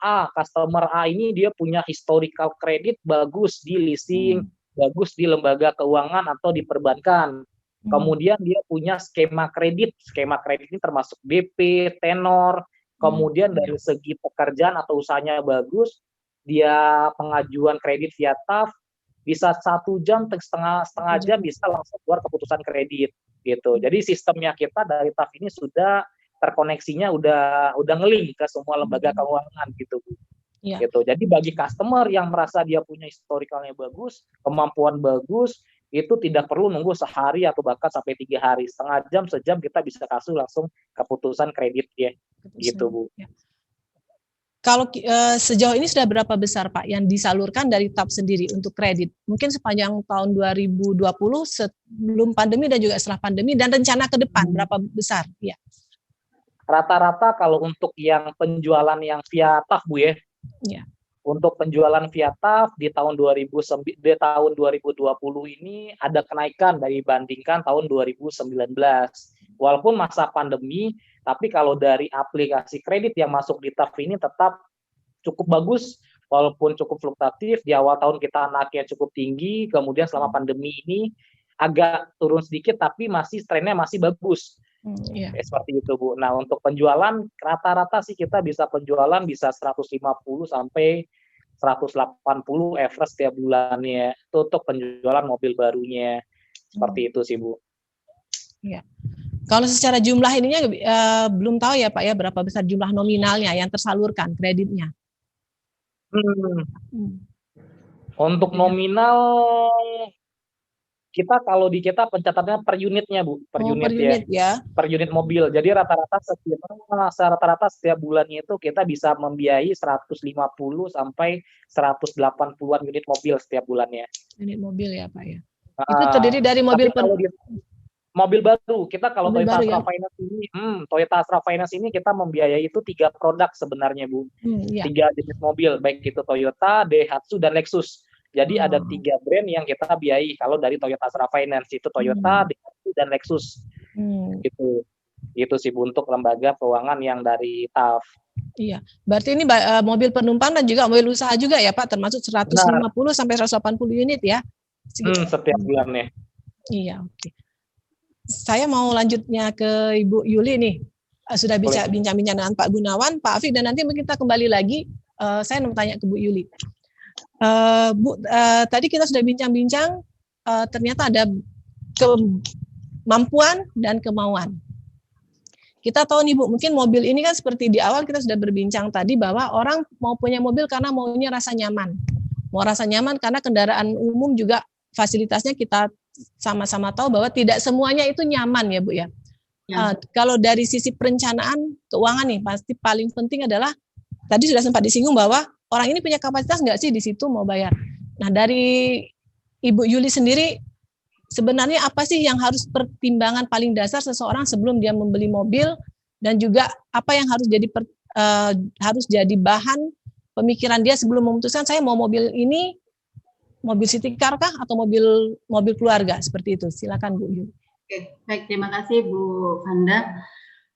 A ini dia punya historical kredit bagus di leasing, bagus di lembaga keuangan atau di perbankan. Kemudian dia punya skema kredit ini termasuk DP, tenor, kemudian dari segi pekerjaan atau usahanya bagus, dia pengajuan kredit via TAF, bisa 1 jam, setengah jam bisa langsung keluar keputusan kredit gitu. Jadi sistemnya kita dari TAF ini sudah terkoneksinya udah nge-link ke semua lembaga keuangan gitu Bu. Ya. Gitu. Jadi bagi customer yang merasa dia punya historikalnya bagus, kemampuan bagus, itu tidak perlu nunggu sehari atau bahkan sampai 3 hari, setengah jam, sejam kita bisa kasih langsung keputusan kredit ya. Gitu Bu. Ya. Kalau sejauh ini sudah berapa besar Pak yang disalurkan dari TAF sendiri untuk kredit? Mungkin sepanjang tahun 2020 sebelum pandemi dan juga setelah pandemi dan rencana ke depan berapa besar? Ya. Rata-rata kalau untuk yang penjualan yang via TAF Bu ya. Ya. Untuk penjualan via TAF di tahun 2020 ini ada kenaikan dibandingkan tahun 2019. Walaupun masa pandemi, tapi kalau dari aplikasi kredit yang masuk di TAF ini tetap cukup bagus, walaupun cukup fluktuatif. Di awal tahun kita naiknya cukup tinggi, kemudian selama pandemi ini agak turun sedikit, tapi trennya masih bagus. Seperti itu Bu. Nah untuk penjualan rata-rata sih kita bisa penjualan bisa 150 sampai 180 average setiap bulannya. Itu untuk penjualan mobil barunya. Seperti itu sih Bu. Iya. Kalau secara jumlah ininya belum tahu ya Pak ya berapa besar jumlah nominalnya yang tersalurkan kreditnya. Untuk nominal kita kalau di kita pencatatannya per unitnya Bu, per unit ya. Per unit mobil. Jadi rata-rata setiap bulannya itu kita bisa membiayai 150 sampai 180-an unit mobil setiap bulannya. Unit mobil ya Pak ya. Itu terdiri dari mobil mobil baru. Kita kalau Toyota Astra Finance ini, Toyota Astra Finance ini kita membiayai itu 3 produk sebenarnya Bu. 3 jenis mobil, baik itu Toyota, Daihatsu dan Lexus. Jadi ada 3 brand yang kita biayai kalau dari Toyota Astra Finance, itu Toyota, Daihatsu dan Lexus. Itu sih Bu untuk lembaga keuangan yang dari TAF. Iya, berarti ini mobil penumpang dan juga mobil usaha juga ya Pak, termasuk 150 sampai 180 unit ya. Setiap bulannya. Iya, oke. Saya mau lanjutnya ke Ibu Yuli nih. Sudah bisa bincang-bincang dengan Pak Gunawan, Pak Afik, dan nanti kita kembali lagi saya mau tanya ke Bu Yuli. Bu, tadi kita sudah bincang-bincang, ternyata ada kemampuan dan kemauan. Kita tahu nih Bu, mungkin mobil ini kan seperti di awal kita sudah berbincang tadi bahwa orang mau punya mobil karena maunya rasa nyaman. Mau rasa nyaman karena kendaraan umum juga fasilitasnya kita sama-sama tahu bahwa tidak semuanya itu nyaman ya Bu ya. Kalau dari sisi perencanaan keuangan nih, pasti paling penting adalah tadi sudah sempat disinggung bahwa orang ini punya kapasitas nggak sih di situ mau bayar. Nah dari Ibu Yuli sendiri, sebenarnya apa sih yang harus pertimbangan paling dasar seseorang sebelum dia membeli mobil, dan juga apa yang harus jadi bahan pemikiran dia sebelum memutuskan saya mau mobil ini, mobil city car kah atau mobil keluarga seperti itu. Silakan Bu Yuli. Oke, baik, terima kasih Bu Fanda.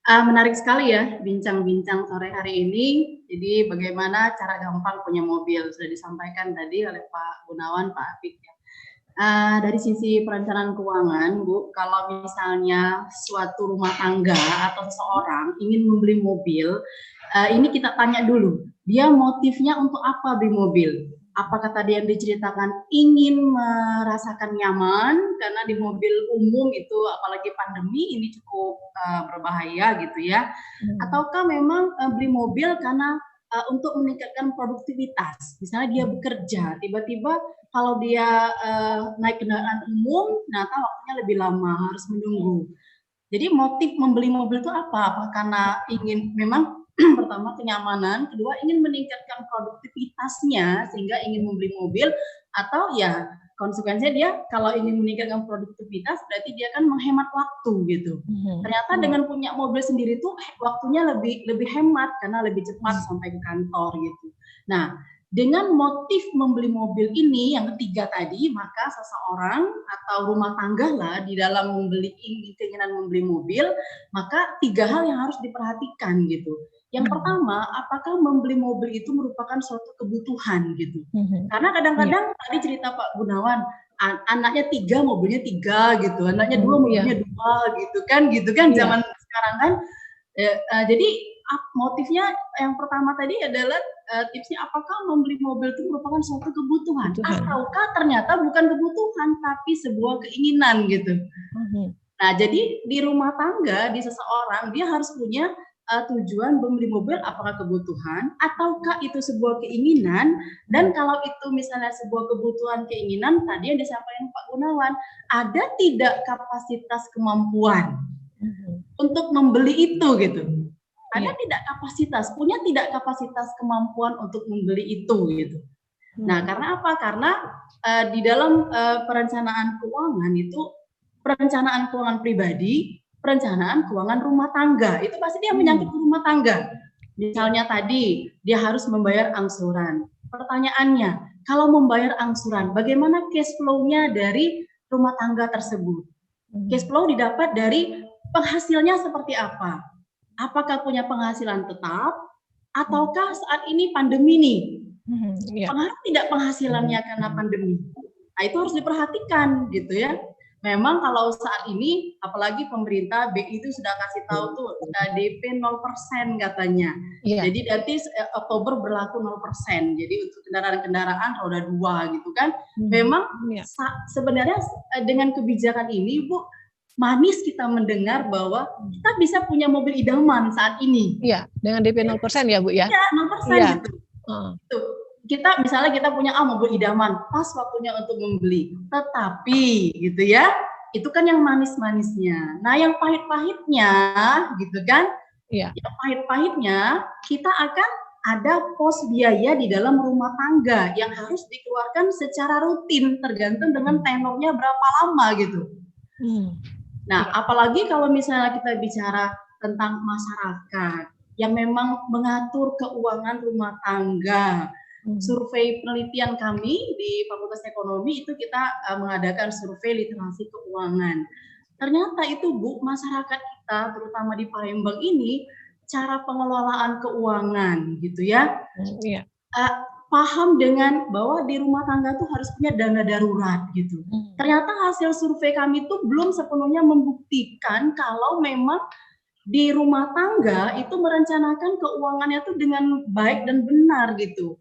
Menarik sekali ya bincang-bincang sore hari ini. Jadi bagaimana cara gampang punya mobil sudah disampaikan tadi oleh Pak Gunawan, Pak Afik ya. Dari sisi perencanaan keuangan, Bu, kalau misalnya suatu rumah tangga atau seseorang ingin membeli mobil, ini kita tanya dulu, dia motifnya untuk apa beli mobil? Apakah tadi yang diceritakan ingin merasakan nyaman karena di mobil umum itu apalagi pandemi ini cukup berbahaya gitu ya, ataukah memang beli mobil karena untuk meningkatkan produktivitas, misalnya dia bekerja, tiba-tiba kalau dia naik kendaraan umum, ternyata waktunya lebih lama, harus menunggu. Jadi motif membeli mobil itu apa? Apa karena ingin memang pertama kenyamanan, kedua ingin meningkatkan produktivitasnya sehingga ingin membeli mobil, atau ya konsekuensinya dia kalau ingin meningkatkan produktivitas berarti dia kan menghemat waktu gitu. Ternyata dengan punya mobil sendiri tuh waktunya lebih hemat karena lebih cepat sampai ke kantor gitu. Nah, dengan motif membeli mobil ini yang ketiga tadi, maka seseorang atau rumah tangga lah di dalam keinginan membeli mobil, maka tiga hal yang harus diperhatikan gitu. Yang pertama, apakah membeli mobil itu merupakan suatu kebutuhan gitu. Karena kadang-kadang tadi cerita Pak Gunawan, anaknya 3, mobilnya 3 gitu, anaknya 2, mobilnya 2 gitu kan zaman sekarang kan. Jadi motifnya yang pertama tadi adalah tipsnya apakah membeli mobil itu merupakan suatu kebutuhan ataukah ternyata bukan kebutuhan tapi sebuah keinginan gitu. Nah, jadi di rumah tangga di seseorang dia harus punya tujuan membeli mobil apakah kebutuhan ataukah itu sebuah keinginan, dan kalau itu misalnya sebuah kebutuhan keinginan tadi yang disampaikan Pak Gunawan, ada tidak kapasitas kemampuan untuk membeli itu gitu. Ada tidak kapasitas, punya tidak kapasitas kemampuan untuk membeli itu gitu. Nah, karena apa? Karena di dalam perencanaan keuangan itu perencanaan keuangan pribadi, perencanaan keuangan rumah tangga, itu pasti dia menyangkut rumah tangga. Misalnya tadi, dia harus membayar angsuran. Pertanyaannya, kalau membayar angsuran, bagaimana cash flow-nya dari rumah tangga tersebut? Cash flow didapat dari penghasilnya seperti apa? Apakah punya penghasilan tetap, ataukah saat ini pandemi nih? Pengaruh tidak penghasilannya karena pandemi? Nah, itu harus diperhatikan gitu ya. Memang kalau saat ini, apalagi pemerintah BI itu sudah kasih tahu tuh DP 0% katanya. Jadi nanti Oktober berlaku 0%. Jadi untuk kendaraan-kendaraan roda 2 gitu kan. Memang sebenarnya dengan kebijakan ini Bu, manis kita mendengar bahwa kita bisa punya mobil idaman saat ini. Iya, dengan DP 0% ya Bu ya? Iya, 0% gitu. Kita misalnya kita punya mobil idaman, pas waktunya untuk membeli. Tetapi gitu ya, itu kan yang manis-manisnya. Nah, yang pahit-pahitnya gitu kan? Yang pahit-pahitnya kita akan ada pos biaya di dalam rumah tangga yang harus dikeluarkan secara rutin tergantung dengan tenornya berapa lama gitu. Nah, apalagi kalau misalnya kita bicara tentang masyarakat yang memang mengatur keuangan rumah tangga. Survei penelitian kami di Fakultas Ekonomi itu kita mengadakan survei literasi keuangan. Ternyata itu Bu, masyarakat kita terutama di Palembang ini cara pengelolaan keuangan gitu ya. Paham dengan bahwa di rumah tangga tuh harus punya dana darurat gitu. Ternyata hasil survei kami itu belum sepenuhnya membuktikan kalau memang di rumah tangga itu merencanakan keuangannya tuh dengan baik dan benar gitu.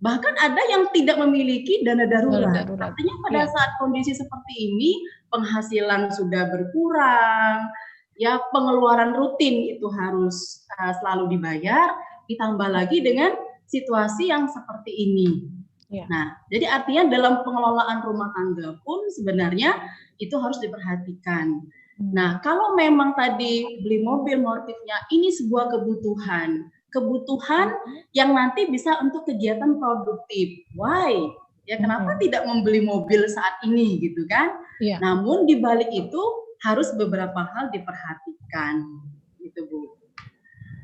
Bahkan ada yang tidak memiliki dana darurat. Artinya pada saat kondisi seperti ini, penghasilan sudah berkurang, ya pengeluaran rutin itu harus selalu dibayar, ditambah lagi dengan situasi yang seperti ini. Ya. Nah, jadi artinya dalam pengelolaan rumah tangga pun sebenarnya itu harus diperhatikan. Nah, kalau memang tadi beli mobil motifnya ini sebuah kebutuhan yang nanti bisa untuk kegiatan produktif. Why? Ya kenapa tidak membeli mobil saat ini gitu kan? Ya. Namun di balik itu harus beberapa hal diperhatikan. Gitu Bu.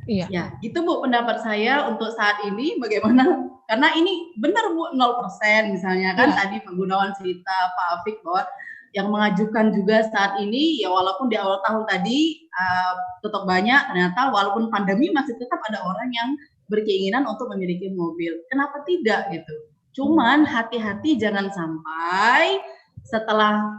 Iya. Ya, itu Bu pendapat saya untuk saat ini bagaimana? Karena ini benar Bu 0% misalnya kan tadi Pak Gunawan cerita Pak Afik bahwa yang mengajukan juga saat ini ya walaupun di awal tahun tadi tetap banyak, ternyata walaupun pandemi masih tetap ada orang yang berkeinginan untuk memiliki mobil. Kenapa tidak gitu? Cuman hati-hati jangan sampai setelah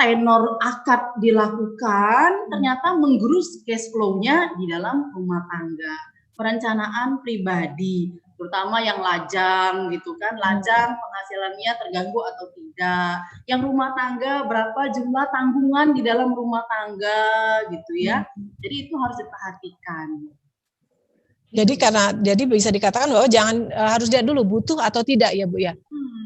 tenor akad dilakukan ternyata menggerus cash flow-nya di dalam rumah tangga. Perencanaan pribadi, terutama yang lajang gitu kan, lajang penghasilannya terganggu atau tidak. Yang rumah tangga berapa jumlah tanggungan di dalam rumah tangga gitu ya. Jadi itu harus diperhatikan. Jadi bisa dikatakan bahwa jangan harus lihat dulu butuh atau tidak ya Bu ya.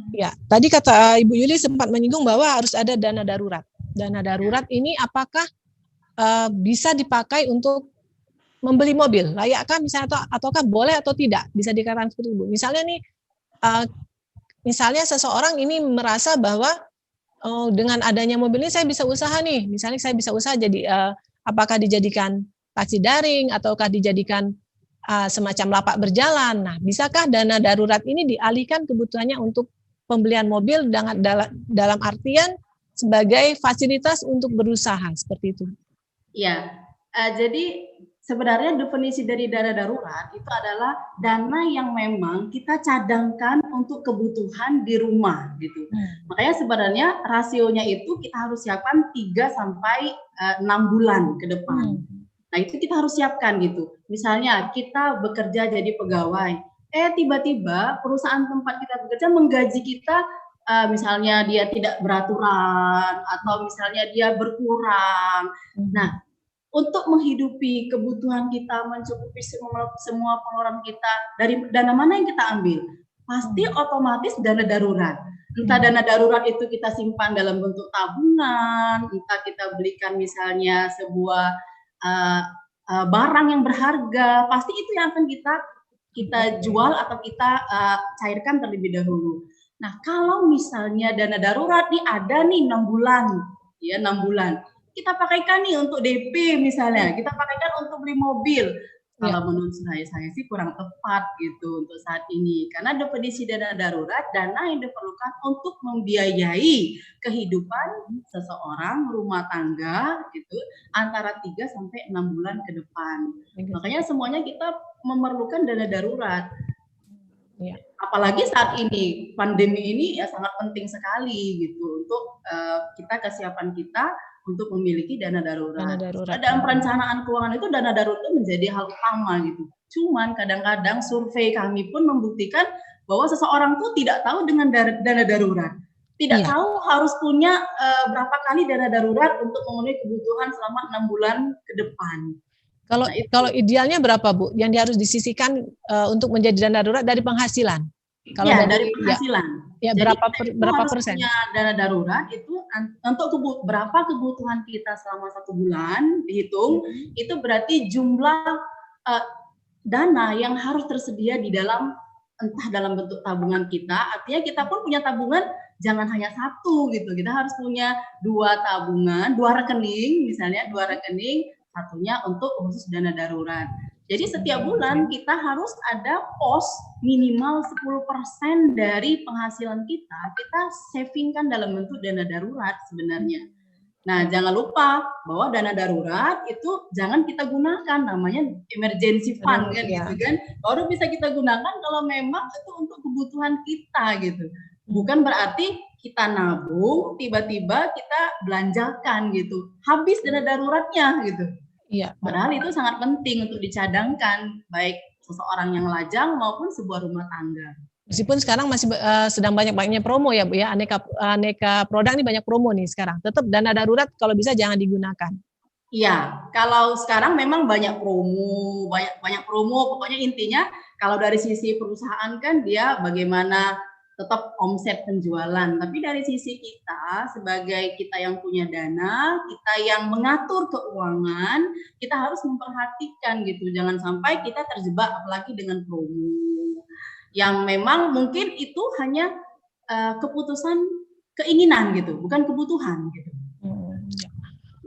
Ya, tadi kata Ibu Yuli sempat menyinggung bahwa harus ada dana darurat. Dana darurat ini apakah bisa dipakai untuk membeli mobil? Layakkah misalnya ataukah boleh atau tidak? Bisa dikatakan seperti itu. Misalnya nih, misalnya seseorang ini merasa bahwa dengan adanya mobil ini saya bisa usaha nih. Misalnya saya bisa usaha jadi apakah dijadikan taksi daring ataukah dijadikan semacam lapak berjalan. Nah, bisakah dana darurat ini dialihkan kebutuhannya untuk pembelian mobil dalam artian sebagai fasilitas untuk berusaha seperti itu? Ya, jadi sebenarnya definisi dari dana darurat itu adalah dana yang memang kita cadangkan untuk kebutuhan di rumah gitu. Makanya sebenarnya rasionya itu kita harus siapkan 3 sampai 6 bulan ke depan. Nah, itu kita harus siapkan gitu. Misalnya kita bekerja jadi pegawai, tiba-tiba perusahaan tempat kita bekerja menggaji kita misalnya dia tidak beraturan atau misalnya dia berkurang. Nah, untuk menghidupi kebutuhan kita, mencukupi semua pengeluaran kita, dari dana mana yang kita ambil? Pasti otomatis dana darurat. Entah dana darurat itu kita simpan dalam bentuk tabungan, entah kita belikan misalnya sebuah barang yang berharga, pasti itu yang akan kita jual atau kita cairkan terlebih dahulu. Nah, kalau misalnya dana darurat nih ada nih 6 bulan, ya 6 bulan. Kita pakaikan nih untuk DP misalnya, kita pakaikan untuk beli mobil. Kalau menurut saya sih kurang tepat gitu untuk saat ini. Karena definisi dana darurat, dana yang diperlukan untuk membiayai kehidupan seseorang rumah tangga gitu antara 3 sampai 6 bulan ke depan. Makanya semuanya kita memerlukan dana darurat. Ya. Apalagi saat ini pandemi ini ya sangat penting sekali gitu untuk kesiapan kita untuk memiliki dana darurat. Dalam perencanaan keuangan itu dana darurat itu menjadi hal utama gitu. Cuman kadang-kadang survei kami pun membuktikan bahwa seseorang tuh tidak tahu dengan dana darurat. Tidak tahu harus punya berapa kali dana darurat untuk memenuhi kebutuhan selama 6 bulan ke depan. Kalau idealnya berapa Bu yang harus disisihkan untuk menjadi dana darurat dari penghasilan? Kalau dari penghasilan. Ya, jadi berapa persen? Punya dana darurat itu untuk berapa kebutuhan kita selama 1 bulan dihitung, itu berarti jumlah dana yang harus tersedia di dalam entah dalam bentuk tabungan kita. Artinya kita pun punya tabungan jangan hanya 1 gitu. Kita harus punya 2 tabungan, 2 rekening misalnya, 2 rekening, satunya untuk khusus dana darurat. Jadi setiap bulan kita harus ada pos minimal 10% dari penghasilan kita savingkan dalam bentuk dana darurat sebenarnya. Nah, jangan lupa bahwa dana darurat itu jangan kita gunakan, namanya emergency fund kan gitu kan. Baru bisa kita gunakan kalau memang itu untuk kebutuhan kita gitu. Bukan berarti kita nabung tiba-tiba kita belanjakan gitu. Habis dana daruratnya gitu. Iya. Padahal itu sangat penting untuk dicadangkan, baik seseorang yang lajang maupun sebuah rumah tangga. Meskipun sekarang masih sedang banyak-banyaknya promo ya Bu ya, aneka produk ini banyak promo nih sekarang. Tetap dana darurat kalau bisa jangan digunakan. Iya, kalau sekarang memang banyak promo, pokoknya intinya kalau dari sisi perusahaan kan dia bagaimana tetap omset penjualan, tapi dari sisi kita sebagai kita yang punya dana, kita yang mengatur keuangan, kita harus memperhatikan gitu, jangan sampai kita terjebak apalagi dengan promo yang memang mungkin itu hanya keputusan keinginan gitu, bukan kebutuhan gitu.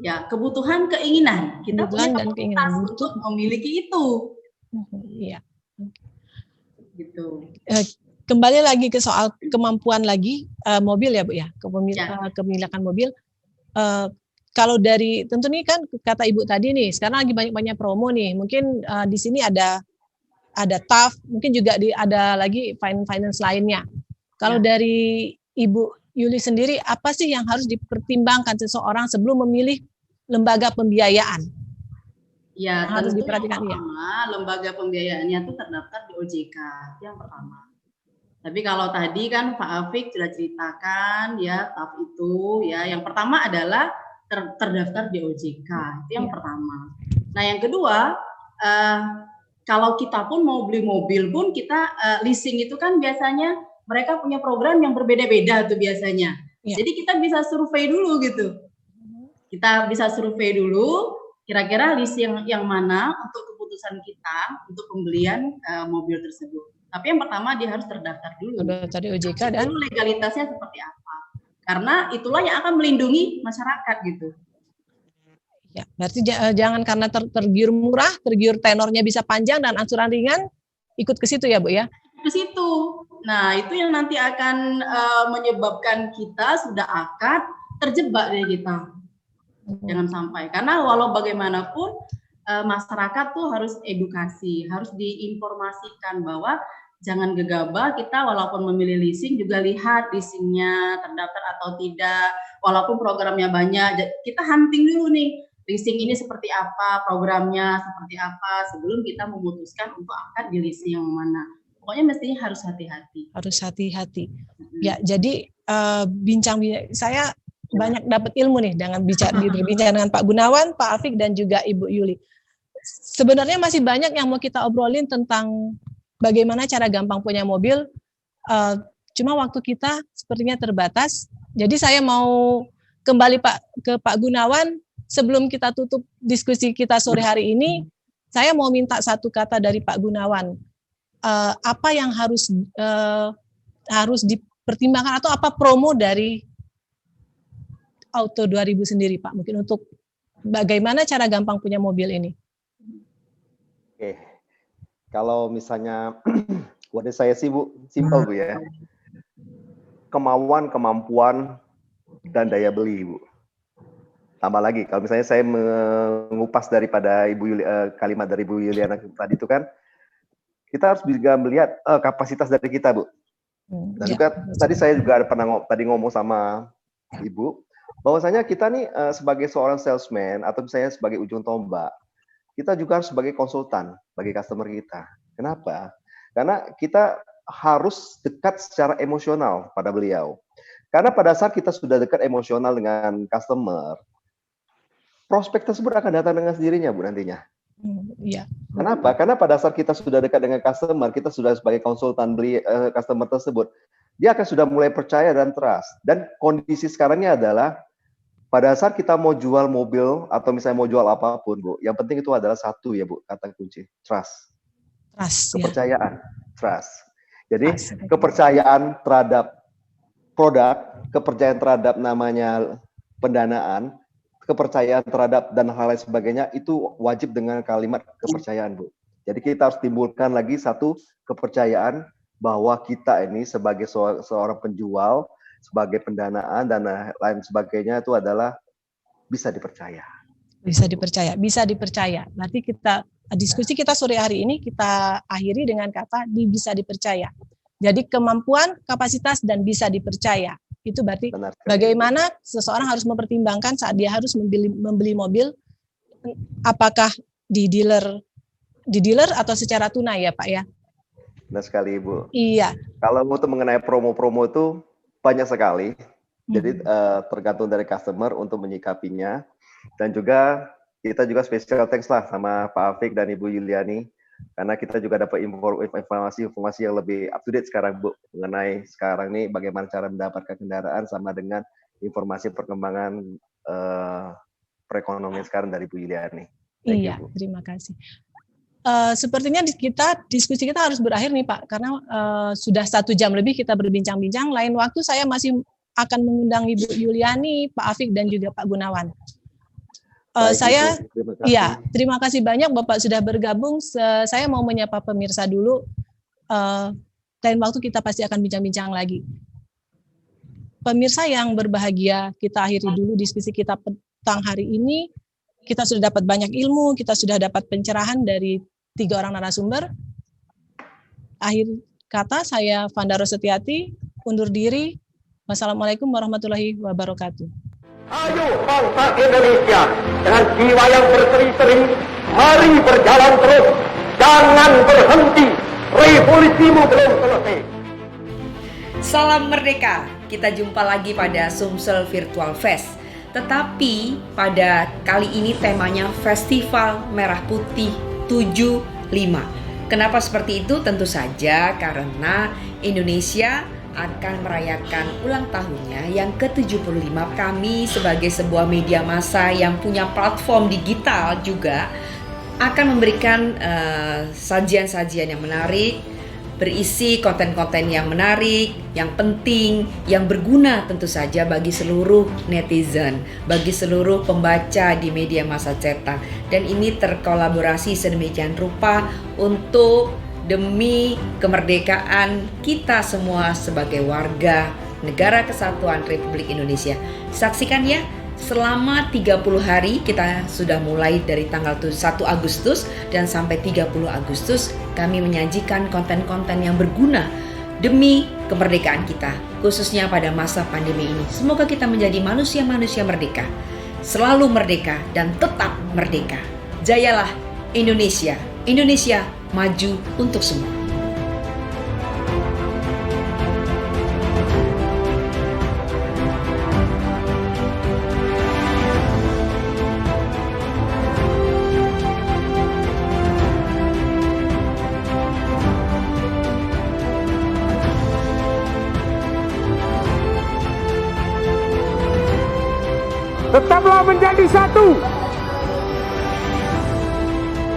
Ya, kebutuhan keinginan. Kita punya kapasitas untuk memiliki itu. Iya. Gitu. Kembali lagi ke soal kemampuan lagi mobil ya Bu ya, kepemilikan mobil. Kalau dari tentu nih kan kata Ibu tadi nih, sekarang lagi banyak promo nih. Mungkin di sini ada TAF, mungkin juga ada lagi finance lainnya. Kalau dari Ibu Yuli sendiri, apa sih yang harus dipertimbangkan seseorang sebelum memilih lembaga pembiayaan? Ya, harus diperhatikan ya. Lembaga pembiayaannya itu terdaftar di OJK, itu yang pertama. Tapi kalau tadi kan Pak Afik sudah ceritakan ya TAF itu ya, yang pertama adalah terdaftar di OJK, itu yang pertama. Nah yang kedua, kalau kita pun mau beli mobil pun kita leasing itu kan biasanya mereka punya program yang berbeda-beda tuh biasanya. Ya. Jadi kita bisa survei dulu gitu. Kita bisa survei dulu kira-kira leasing yang mana untuk keputusan kita untuk pembelian mobil tersebut. Tapi yang pertama dia harus terdaftar dulu. Tadi OJK dan legalitasnya seperti apa. Karena itulah yang akan melindungi masyarakat gitu. Ya, berarti jangan karena tergiur murah, tergiur tenornya bisa panjang dan angsuran ringan, ikut ke situ ya Bu ya? Ke situ. Nah itu yang nanti akan menyebabkan kita sudah akad terjebak dari kita. Jangan sampai, karena walau bagaimanapun masyarakat tuh harus edukasi, harus diinformasikan bahwa jangan gegabah kita walaupun memilih leasing juga lihat leasingnya terdaftar atau tidak, walaupun programnya banyak, kita hunting dulu nih, leasing ini seperti apa, programnya seperti apa, sebelum kita memutuskan untuk akad di leasing yang mana. Pokoknya mestinya harus hati-hati. Harus hati-hati. Ya, jadi saya banyak dapat ilmu nih dengan berbincang dengan Pak Gunawan, Pak Afik dan juga Ibu Yuli. Sebenarnya masih banyak yang mau kita obrolin tentang bagaimana cara gampang punya mobil. Cuma waktu kita sepertinya terbatas. Jadi saya mau kembali ke Pak Gunawan sebelum kita tutup diskusi kita sore hari ini. Saya mau minta satu kata dari Pak Gunawan. Apa yang harus dipertimbangkan atau apa promo dari Auto 2000 sendiri Pak, mungkin untuk bagaimana cara gampang punya mobil ini? Oke, kalau misalnya buat saya sih Bu, simpel Bu ya. Kemauan, kemampuan, dan daya beli Bu. Tambah lagi, kalau misalnya saya mengupas daripada kalimat dari Ibu Yuliana tadi itu kan, kita harus juga melihat kapasitas dari kita Bu. Dan juga tadi saya juga pernah ngomong sama Ibu, bahwasanya kita nih sebagai seorang salesman atau misalnya sebagai ujung tombak, kita juga harus sebagai konsultan bagi customer kita. Kenapa? Karena kita harus dekat secara emosional pada beliau. Karena pada saat kita sudah dekat emosional dengan customer, prospek tersebut akan datang dengan sendirinya Bu nantinya. Iya. Kenapa? Karena pada saat kita sudah dekat dengan customer, kita sudah sebagai konsultan beli customer tersebut, dia akan sudah mulai percaya dan trust. Dan kondisi sekarangnya adalah pada saat kita mau jual mobil atau misalnya mau jual apapun, Bu, yang penting itu adalah satu ya Bu, kata kunci, trust. Kepercayaan, trust. Jadi kepercayaan terhadap produk, kepercayaan terhadap namanya pendanaan, kepercayaan terhadap dan hal lain sebagainya itu wajib dengan kalimat kepercayaan Bu. Jadi kita harus timbulkan lagi satu kepercayaan bahwa kita ini sebagai seorang penjual, sebagai pendanaan dan lain sebagainya itu adalah bisa dipercaya. Bisa dipercaya. Nanti diskusi kita sore hari ini kita akhiri dengan kata bisa dipercaya. Jadi kemampuan, kapasitas dan bisa dipercaya. Itu berarti bagaimana seseorang harus mempertimbangkan saat dia harus membeli mobil apakah di dealer atau secara tunai ya Pak ya? Benar sekali Ibu. Iya. Kalau untuk mengenai promo-promo itu banyak sekali. Jadi tergantung dari customer untuk menyikapinya. Dan juga kita juga special thanks lah sama Pak Afik dan Ibu Yuliani. Karena kita juga dapat informasi yang lebih up to date sekarang Bu. Mengenai sekarang ini bagaimana cara mendapatkan kendaraan sama dengan informasi perkembangan perekonomian sekarang dari Bu Yuliani. Iya, terima kasih. Sepertinya diskusi kita harus berakhir nih Pak, karena sudah 1 jam lebih kita berbincang-bincang. Lain waktu saya masih akan mengundang Ibu Yuliani, Pak Afik dan juga Pak Gunawan. Terima kasih banyak Bapak sudah bergabung. Saya mau menyapa pemirsa dulu. Lain waktu kita pasti akan bincang-bincang lagi. Pemirsa yang berbahagia, kita akhiri dulu diskusi kita petang hari ini. Kita sudah dapat banyak ilmu, kita sudah dapat pencerahan dari 3 orang narasumber. Akhir kata, saya Fanda Rosetyati, undur diri. Wassalamualaikum warahmatullahi wabarakatuh. Ayo bangsa Indonesia, dengan jiwa yang berseri-seri, mari berjalan terus, jangan berhenti, revolusimu belum selesai. Salam merdeka, kita jumpa lagi pada Sumsel Virtual Fest. Tetapi pada kali ini temanya Festival Merah Putih 75. Kenapa seperti itu? Tentu saja karena Indonesia akan merayakan ulang tahunnya yang ke-75. Kami sebagai sebuah media massa yang punya platform digital juga akan memberikan sajian-sajian yang menarik, berisi konten-konten yang menarik, yang penting, yang berguna tentu saja bagi seluruh netizen, bagi seluruh pembaca di media massa cetak. Dan ini terkolaborasi sedemikian rupa untuk demi kemerdekaan kita semua sebagai warga Negara Kesatuan Republik Indonesia. Saksikan ya, selama 30 hari kita sudah mulai dari tanggal 1 Agustus dan sampai 30 Agustus kami menyajikan konten-konten yang berguna demi kemerdekaan kita, khususnya pada masa pandemi ini. Semoga kita menjadi manusia-manusia merdeka, selalu merdeka dan tetap merdeka. Jayalah Indonesia, Indonesia maju untuk semua. Tetaplah menjadi satu.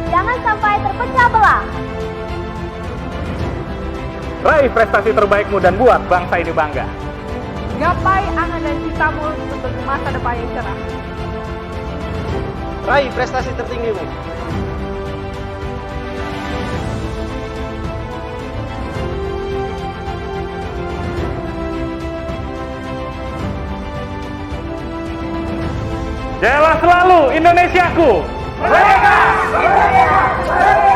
Jangan sampai terpecah belah. Raih prestasi terbaikmu dan buat bangsa ini bangga. Gapai angan dan citamu untuk masa depan yang cerah. Raih prestasi tertinggimu. Jayalah selalu Indonesiaku. Merdeka! Merdeka! Merdeka!